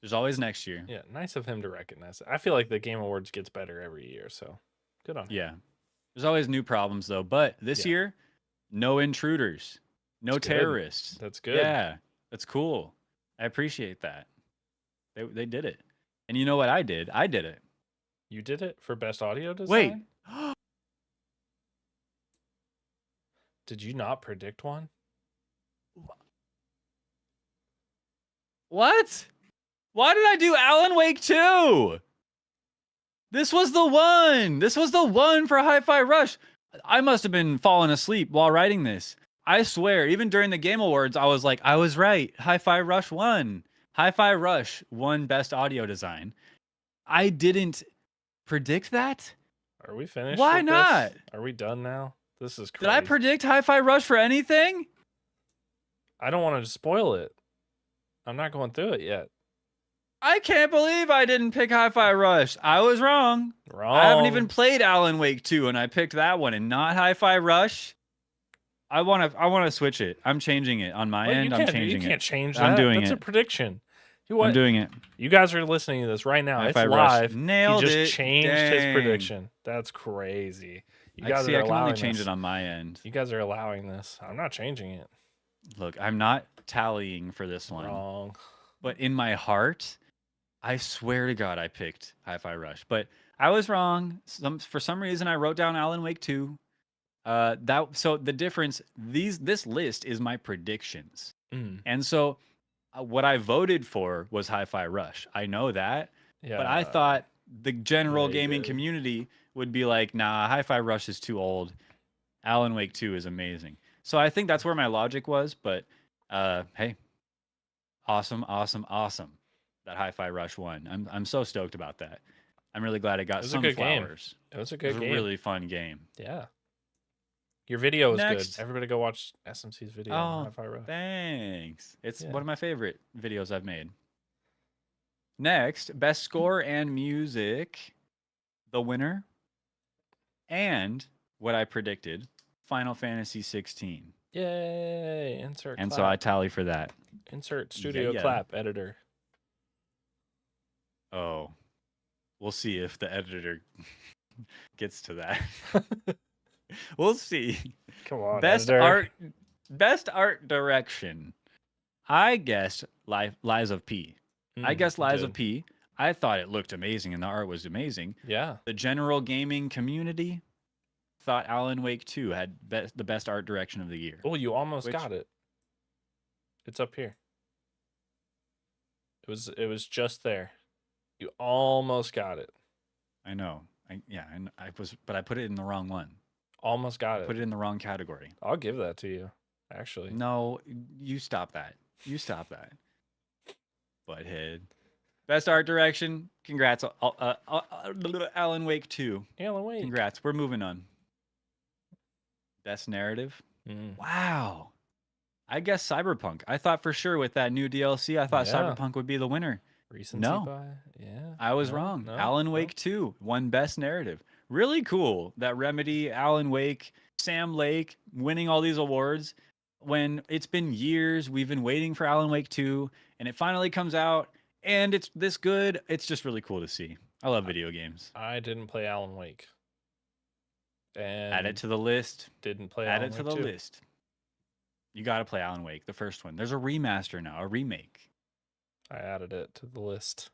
there's always next year. Yeah. Nice of him to recognize it. I feel like the Game Awards gets better every year. So good on him. Yeah. There's always new problems though. But this Yeah. year, no intruders, no That's good. terrorists. That's good. Yeah, that's cool. I appreciate that. They did it. And you know what I did? I did it. You did it for best audio design? Wait. Did you not predict one? What? Why did I do Alan Wake 2? This was the one. This was the one for Hi-Fi Rush. I must have been falling asleep while writing this. I swear, even during the Game Awards, I was like, I was right. Hi-Fi Rush won. Hi-Fi Rush won Best Audio Design. I didn't predict that. Are we finished? Why with not? This? Are we done now? This is crazy. Did I predict Hi-Fi Rush for anything? I don't want to spoil it. I'm not going through it yet. I can't believe I didn't pick Hi-Fi Rush. I was wrong. Wrong. I haven't even played Alan Wake 2 and I picked that one and not Hi-Fi Rush. I want to switch it. I'm changing it on my Well, end. I'm changing You can't change that. I'm doing That's it. a prediction. I'm doing it. You guys are listening to this right now. Hi-Fi It's Rush. live. Nailed he just it. changed his Dang. prediction. That's crazy. You guys I are can allowing only change this. it on my end. You guys are allowing this. I'm not changing it. Look, I'm not tallying for this one. Wrong. But in my heart, I swear to God, I picked Hi-Fi Rush. But I was wrong. For some reason, I wrote down Alan Wake 2. So the difference, this list is my predictions. And so what I voted for was Hi-Fi Rush. I know that. Yeah. But I thought the general they gaming did. community would be like, nah, Hi-Fi Rush is too old. Alan Wake 2 is amazing. So I think that's where my logic was. But hey, awesome that Hi-Fi Rush won. I'm so stoked about that. I'm really glad it got It was a some good game. flowers. It was a It good was game. a really fun game. Yeah. Your video was Next. good. Everybody go watch SMC's video on Hi-Fi Rush. Thanks. It's Yeah. one of my favorite videos I've made. Next, best score and music. The winner and what I predicted, Final Fantasy 16. Yay! Insert And clap. so I tally for that. Insert studio yeah. clap editor. Oh, we'll see if the editor gets to that. We'll see. Come on, Best editor. art direction. I guessed Lies of P. I guessed Lies of P. I thought it looked amazing and the art was amazing. Yeah. The general gaming community thought Alan Wake 2 had the best art direction of the year. Oh, you almost Which- got it. It's up here. It was just there. You almost got it. I know. But I put it in the wrong one. Almost got it. Put it in the wrong category. I'll give that to you, actually. No, you stop that. You stop that. Butthead. Best art direction. Congrats, Alan Wake 2. Alan Wake. Congrats. We're moving on. Best narrative. Wow. I guess Cyberpunk. I thought for sure with that new DLC, I thought Yeah. Cyberpunk would be the winner. Recency No. bias. Yeah. I was No, wrong. no, Alan no. Wake 2 won best narrative. Really cool that Remedy, Alan Wake, Sam Lake winning all these awards when it's been years. We've been waiting for Alan Wake 2 and it finally comes out and it's this good. It's just really cool to see. I love video games. I didn't play Alan Wake. And Add it to the list. didn't play Add Alan it to Wake the 2. list. You got to play Alan Wake, the first one. There's a remaster now, a remake. I added it to the list.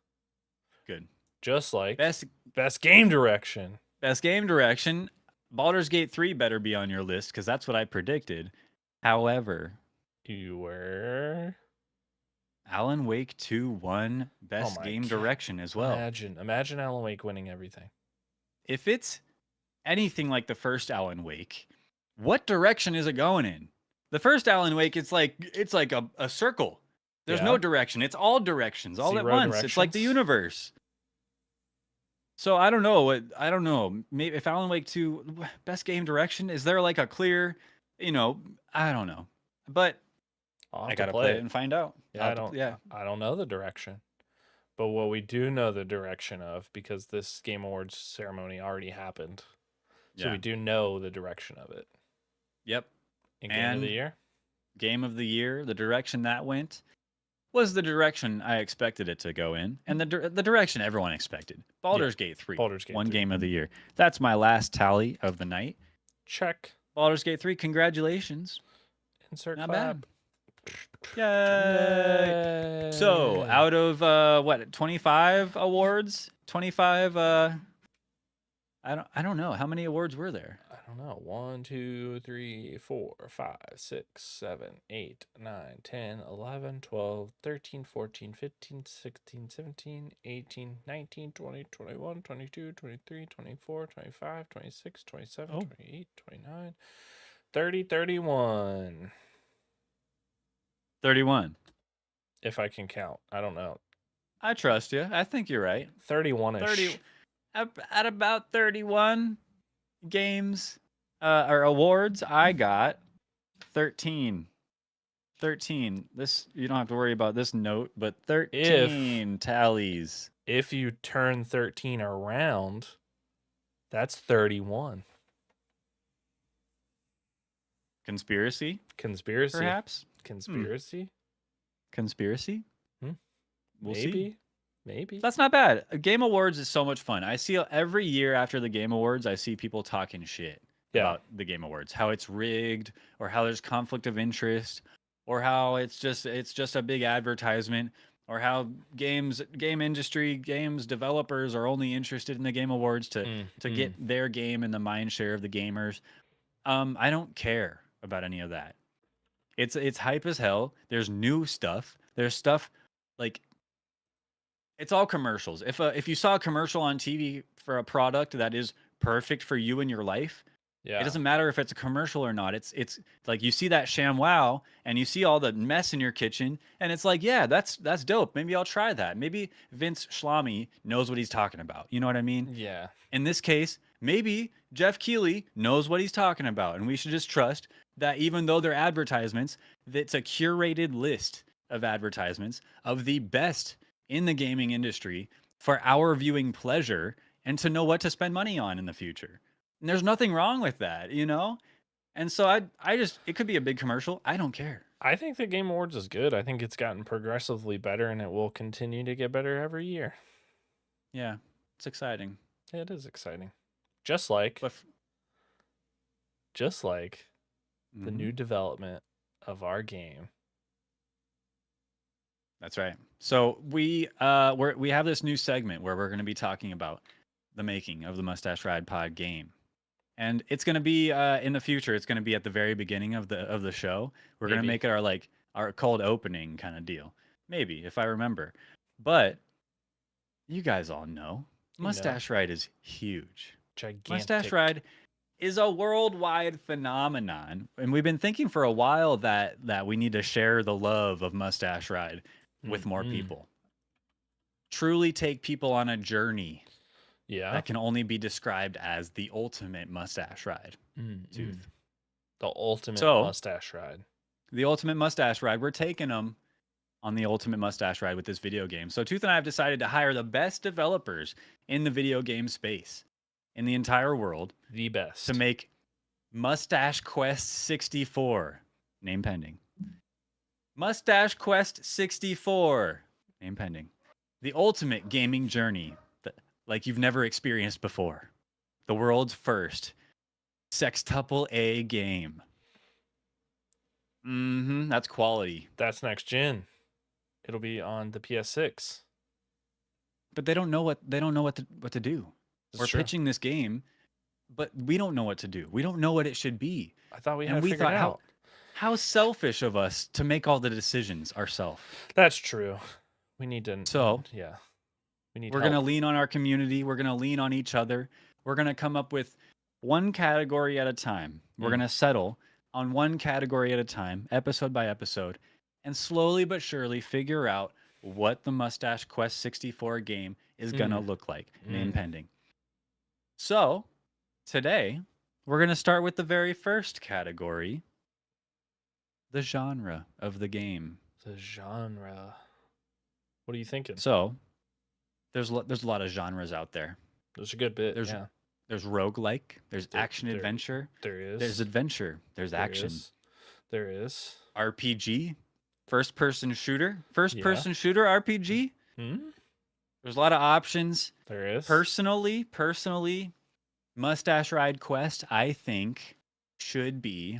Good. Just like Best game direction. Best game direction. Baldur's Gate 3 better be on your list because that's what I predicted. However, You were Alan Wake 2 won best my game God. direction as well. Imagine Alan Wake winning everything. If it's anything like the first Alan Wake, what direction is it going in? The first Alan Wake, it's like a circle. There's no Yeah. direction. It's all directions all at Zero once. It's like the directions? universe. So I don't know. I don't know. Maybe if Alan Wake 2 best game direction, is there like a clear, I don't know. But I'll have I to gotta play it and find out. Yeah, I don't know the direction. But what we do know the direction of, because this Game Awards ceremony already happened. So we Yeah. do know the direction of it. Yep. In Game of the And- Year? Game of the year, the direction that went was the direction I expected it to go in, and the direction everyone expected. Baldur's Gate 3. Baldur's Gate One 3. game of the year. That's my last tally of the night. Check. Baldur's Gate 3, congratulations. Insert Not clap. bad. Yay. So, Yay. out of 25 awards? 25 I don't know. How many awards were there? I don't know. 1, 2, 3, 4, 5, 6, 7, 8, 9, 10, 11, 12, 13, 14, 15, 16, 17, 18, 19, 20, 21, 22, 23, 24, 25, 26, 27, Oh. 28, 29, 30, 31. 31. If I can count. I don't know. I trust you. I think you're right. 31-ish. 30 at about 31 games or awards, I got 13. This you don't have to worry about this note, but 13 tallies. If you turn 13 around, that's 31. Conspiracy, Conspiracy. perhaps? Conspiracy? Conspiracy? We'll see. Maybe. That's not bad. Game Awards is so much fun. I see every year after the Game Awards, I see people talking shit about the Game Awards, how it's rigged, or how there's conflict of interest, or how it's just a big advertisement, or how game industry, games developers are only interested in the Game Awards to get their game in the mind share of the gamers. I don't care about any of that. It's hype as hell. There's new stuff. There's stuff like it's all commercials. If you saw a commercial on TV for a product that is perfect for you in your life, Yeah. it doesn't matter if it's a commercial or not. It's like you see that ShamWow and you see all the mess in your kitchen, and it's like, yeah, that's dope. Maybe I'll try that. Maybe Vince Schlamy knows what he's talking about. You know what I mean? Yeah. In this case, maybe Jeff Keighley knows what he's talking about, and we should just trust that even though they're advertisements, it's a curated list of advertisements of the best in the gaming industry for our viewing pleasure and to know what to spend money on in the future. And there's nothing wrong with that, you know? And so I just, it could be a big commercial. I don't care. I think the Game Awards is good. I think it's gotten progressively better, and it will continue to get better every year. Yeah, it's exciting. It is exciting. Just like But the new development of our game. That's right. So we have this new segment where we're going to be talking about the making of the Mustache Ride Pod game, and it's going to be in the future. It's going to be at the very beginning of the show. We're going to Maybe. make it our cold opening kind of deal, maybe if I remember. But you guys all know Mustache Ride is huge. Gigantic. Mustache Ride is a worldwide phenomenon, and we've been thinking for a while that we need to share the love of Mustache Ride with more Mhm. people. truly take people on a journey Yeah. that can only be described as the ultimate mustache ride. Tooth. The ultimate So- mustache ride. The ultimate mustache ride. We're taking them on the ultimate mustache ride with this video game. So Tooth and I have decided to hire the best developers in the video game space in the entire world The best. to make Mustache Quest 64. Name pending. Mustache Quest 64. Name pending. The ultimate gaming journey like you've never experienced before. The world's first sextuple A game. That's quality. That's next gen. It'll be on the PS6. But they don't know what to do. It's We're true. pitching this game, but we don't know what to do. We don't know what it should be. I thought we And had we figured thought, out. how selfish of us to make all the decisions ourselves. That's true. We need to. So- yeah, we need. We're help. going to lean on our community. We're going to lean on each other. We're going to come up with one category at a time. We're Mm. going to settle on one category at a time, episode by episode, and slowly but surely figure out what the Mustache Quest 64 game is going to look like. Name Mm. pending. So, today, we're going to start with the very first category, the genre of the game. The genre. What are you thinking? So, there's a lot of genres out there. There's a good bit. There's yeah, There's roguelike, there's action there- adventure, there is. there's adventure, there's There action, is. There is. RPG, first person shooter RPG. Hmm? There's a lot of options. There is. Personally, Mustache Ride Quest, I think, should be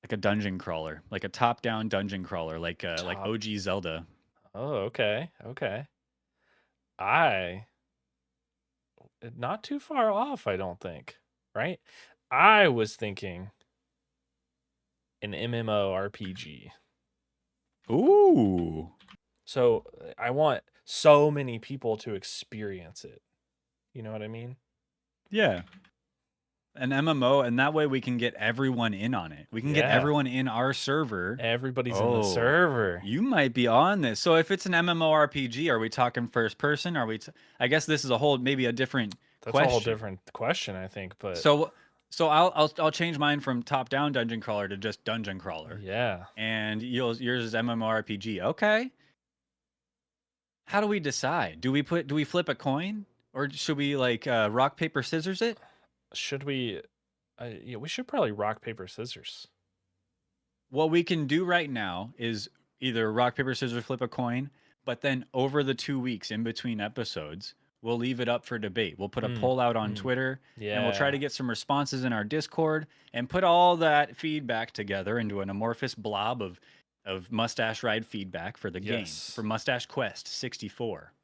like a dungeon crawler, like a top-down dungeon crawler, like Top- OG Zelda. Oh, okay. Okay. Not too far off, I don't think. Right? I was thinking an MMORPG. Ooh. So I want so many people to experience it. You know what I mean? Yeah. An MMO, and that way we can get everyone in on it. We can get Yeah. everyone in our server. Everybody's in the Oh, server. You might be on this. So if it's an MMORPG, are we talking first person? Are we? I guess this is a whole maybe a different That's a whole question. different question, I think. But So I'll change mine from top down dungeon crawler to just dungeon crawler, yeah, and yours is MMORPG. Okay. How do we decide? Do we flip a coin, or should we like rock paper scissors it? should we? Yeah, we should probably rock paper scissors. What we can do right now is either rock paper scissors flip a coin, but then over the 2 weeks in between episodes, we'll leave it up for debate. We'll put a poll out on Twitter, Yeah, and we'll try to get some responses in our Discord and put all that feedback together into an amorphous blob of Mustache Ride feedback for the game, Yes. for Mustache Quest 64.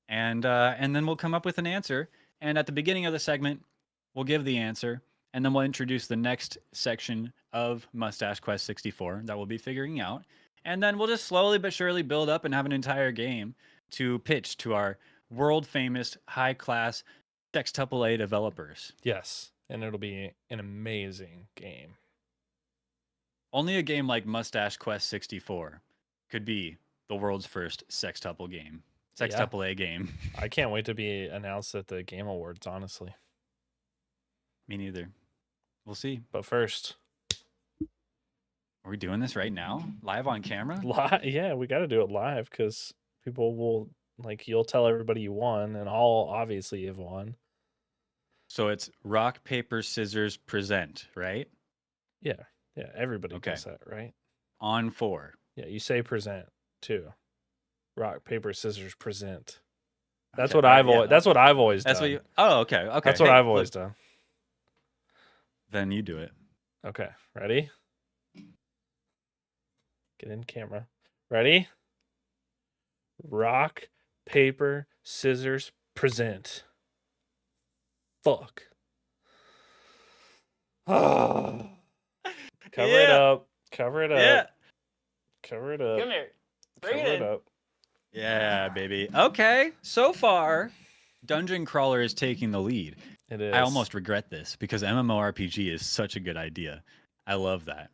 And then we'll come up with an answer, and at the beginning of the segment, we'll give the answer, and then we'll introduce the next section of Mustache Quest 64 that we'll be figuring out. And then we'll just slowly but surely build up and have an entire game to pitch to our world famous high class Sextuple A developers. Yes, and it'll be an amazing game. Only a game like Mustache Quest 64 could be the world's first Sextuple game. Sextuple A game. I can't wait to be announced at the Game Awards, honestly. Me neither. We'll see. But first, Are we doing this right now? Live on camera? yeah, we got to do it live because people will you'll tell everybody you won, and I'll obviously have won. So it's rock, paper, scissors, present, right? Yeah, everybody Okay. does that, right? On 4. Yeah, you say present too. Rock, paper, scissors, present. That's Okay, what alright, I've yeah, always. That's what I've always That's done. what you. Oh, okay. Okay. That's what Hey, I've always look, done. Then you do it. Okay, ready? Get in camera. Ready? Rock, paper, scissors, present. Fuck. Cover it Yeah. up. Cover it up. Yeah. Cover it up. here. Cover it up. Yeah, baby. Okay. So far, Dungeon Crawler is taking the lead. It is. I almost regret this because MMORPG is such a good idea. I love that.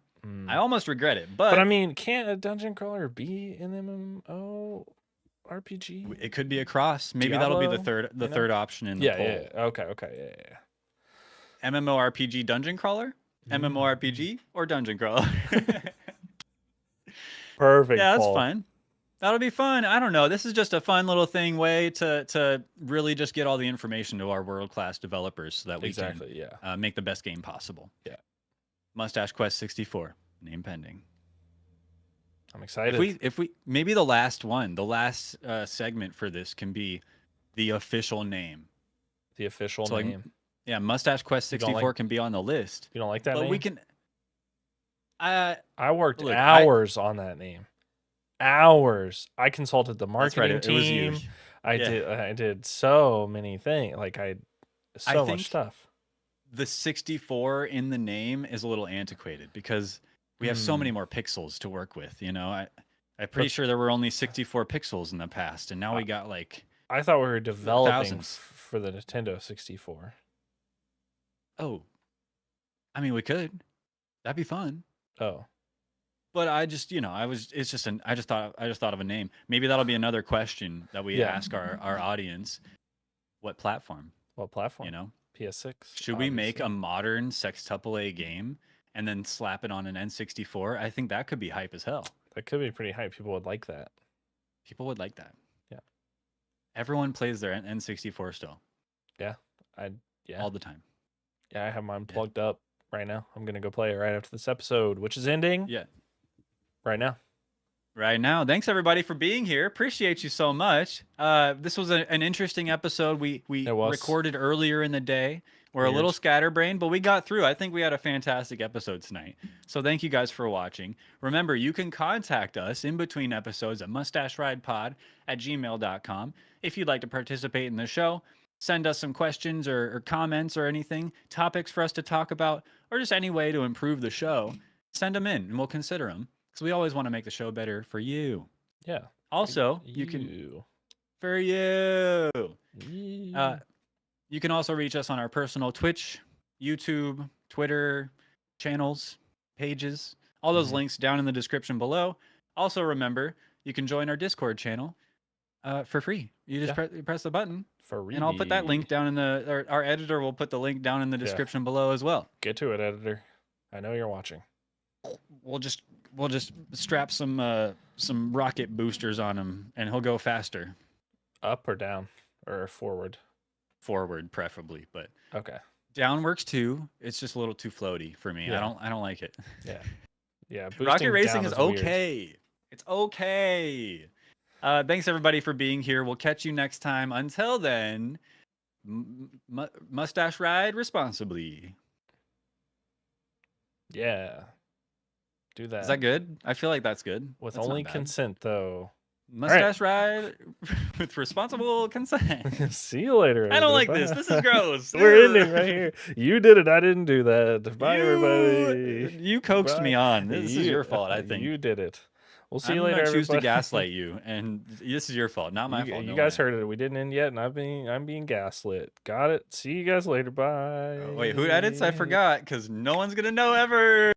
I almost regret it, But I but mean, can't a dungeon crawler be an MMO RPG? it could be a cross. Maybe that'll be the Diablo, third option in the poll. Yeah. Okay. Yeah. MMORPG dungeon crawler, MMORPG, or dungeon crawler. Perfect. Yeah, that's poll. fun. That'll be fun. I don't know. This is just a fun little way to really just get all the information to our world-class developers so that we can make the best game possible. Yeah. Mustache Quest 64, name pending. I'm excited. If we maybe the last segment for this can be the official name. The official So, name. Yeah, Mustache Quest 64 can be on the list. You don't like that but name? We can. I worked hours on that name. Hours. I consulted the marketing team. It was you. I did so many things. Like so much stuff. The 64 in the name is a little antiquated because we have so many more pixels to work with. You know, I'm pretty sure there were only 64 pixels in the past, and now we got like. I thought we were developing for the Nintendo 64. Oh, I mean, we could. That'd be fun. Oh, but I just, I just thought of a name. Maybe that'll be another question that we ask our audience. What platform? What platform? You know, PS6. Should we make a modern sextuple A game and then slap it on an N64? I think that could be hype as hell. That could be pretty hype. People would like that. People would like that. Yeah. Everyone plays their N64 still. Yeah. All the time. Yeah, I have mine plugged up right now. I'm going to go play it right after this episode, which is ending. Yeah. Right now. Thanks everybody for being here. Appreciate you so much. This was an interesting episode. We recorded earlier in the day. We're a little scatterbrained, but we got through. I think we had a fantastic episode tonight. So thank you guys for watching. Remember, you can contact us in between episodes at mustacheridepod@gmail.com if you'd like to participate in the show. Send us some questions or comments or anything, topics for us to talk about, or just any way to improve the show. Send them in and we'll consider them. Because we always want to make the show better for you. Yeah. Also, you can also reach us on our personal Twitch, YouTube, Twitter channels, pages. All those links down in the description below. Also, remember, you can join our Discord channel for free. You just press the button. And I'll put that link down in our editor will put the link down in the description below as well. Get to it, editor. I know you're watching. We'll just strap some rocket boosters on him, and he'll go faster. Up or down or forward? Forward, preferably, but okay. Down works too. It's just a little too floaty for me. Yeah. I don't like it. Yeah. Rocket racing is okay. Weird. It's okay. Thanks everybody for being here. We'll catch you next time. Until then, mustache ride responsibly. Yeah. Do that. Is that good? I feel like that's good. With only consent, though. Mustache ride with responsible consent. See you later. I don't like this. This is gross. We're ending right here. You did it. I didn't do that. Bye, everybody. You coaxed me on. This is your fault, I think. You did it. We'll see you later. I choose to gaslight you, and this is your fault, not my fault. You guys heard it. We didn't end yet, and I'm being gaslit. Got it. See you guys later. Bye. Oh, wait, who edits? I forgot because no one's gonna know ever.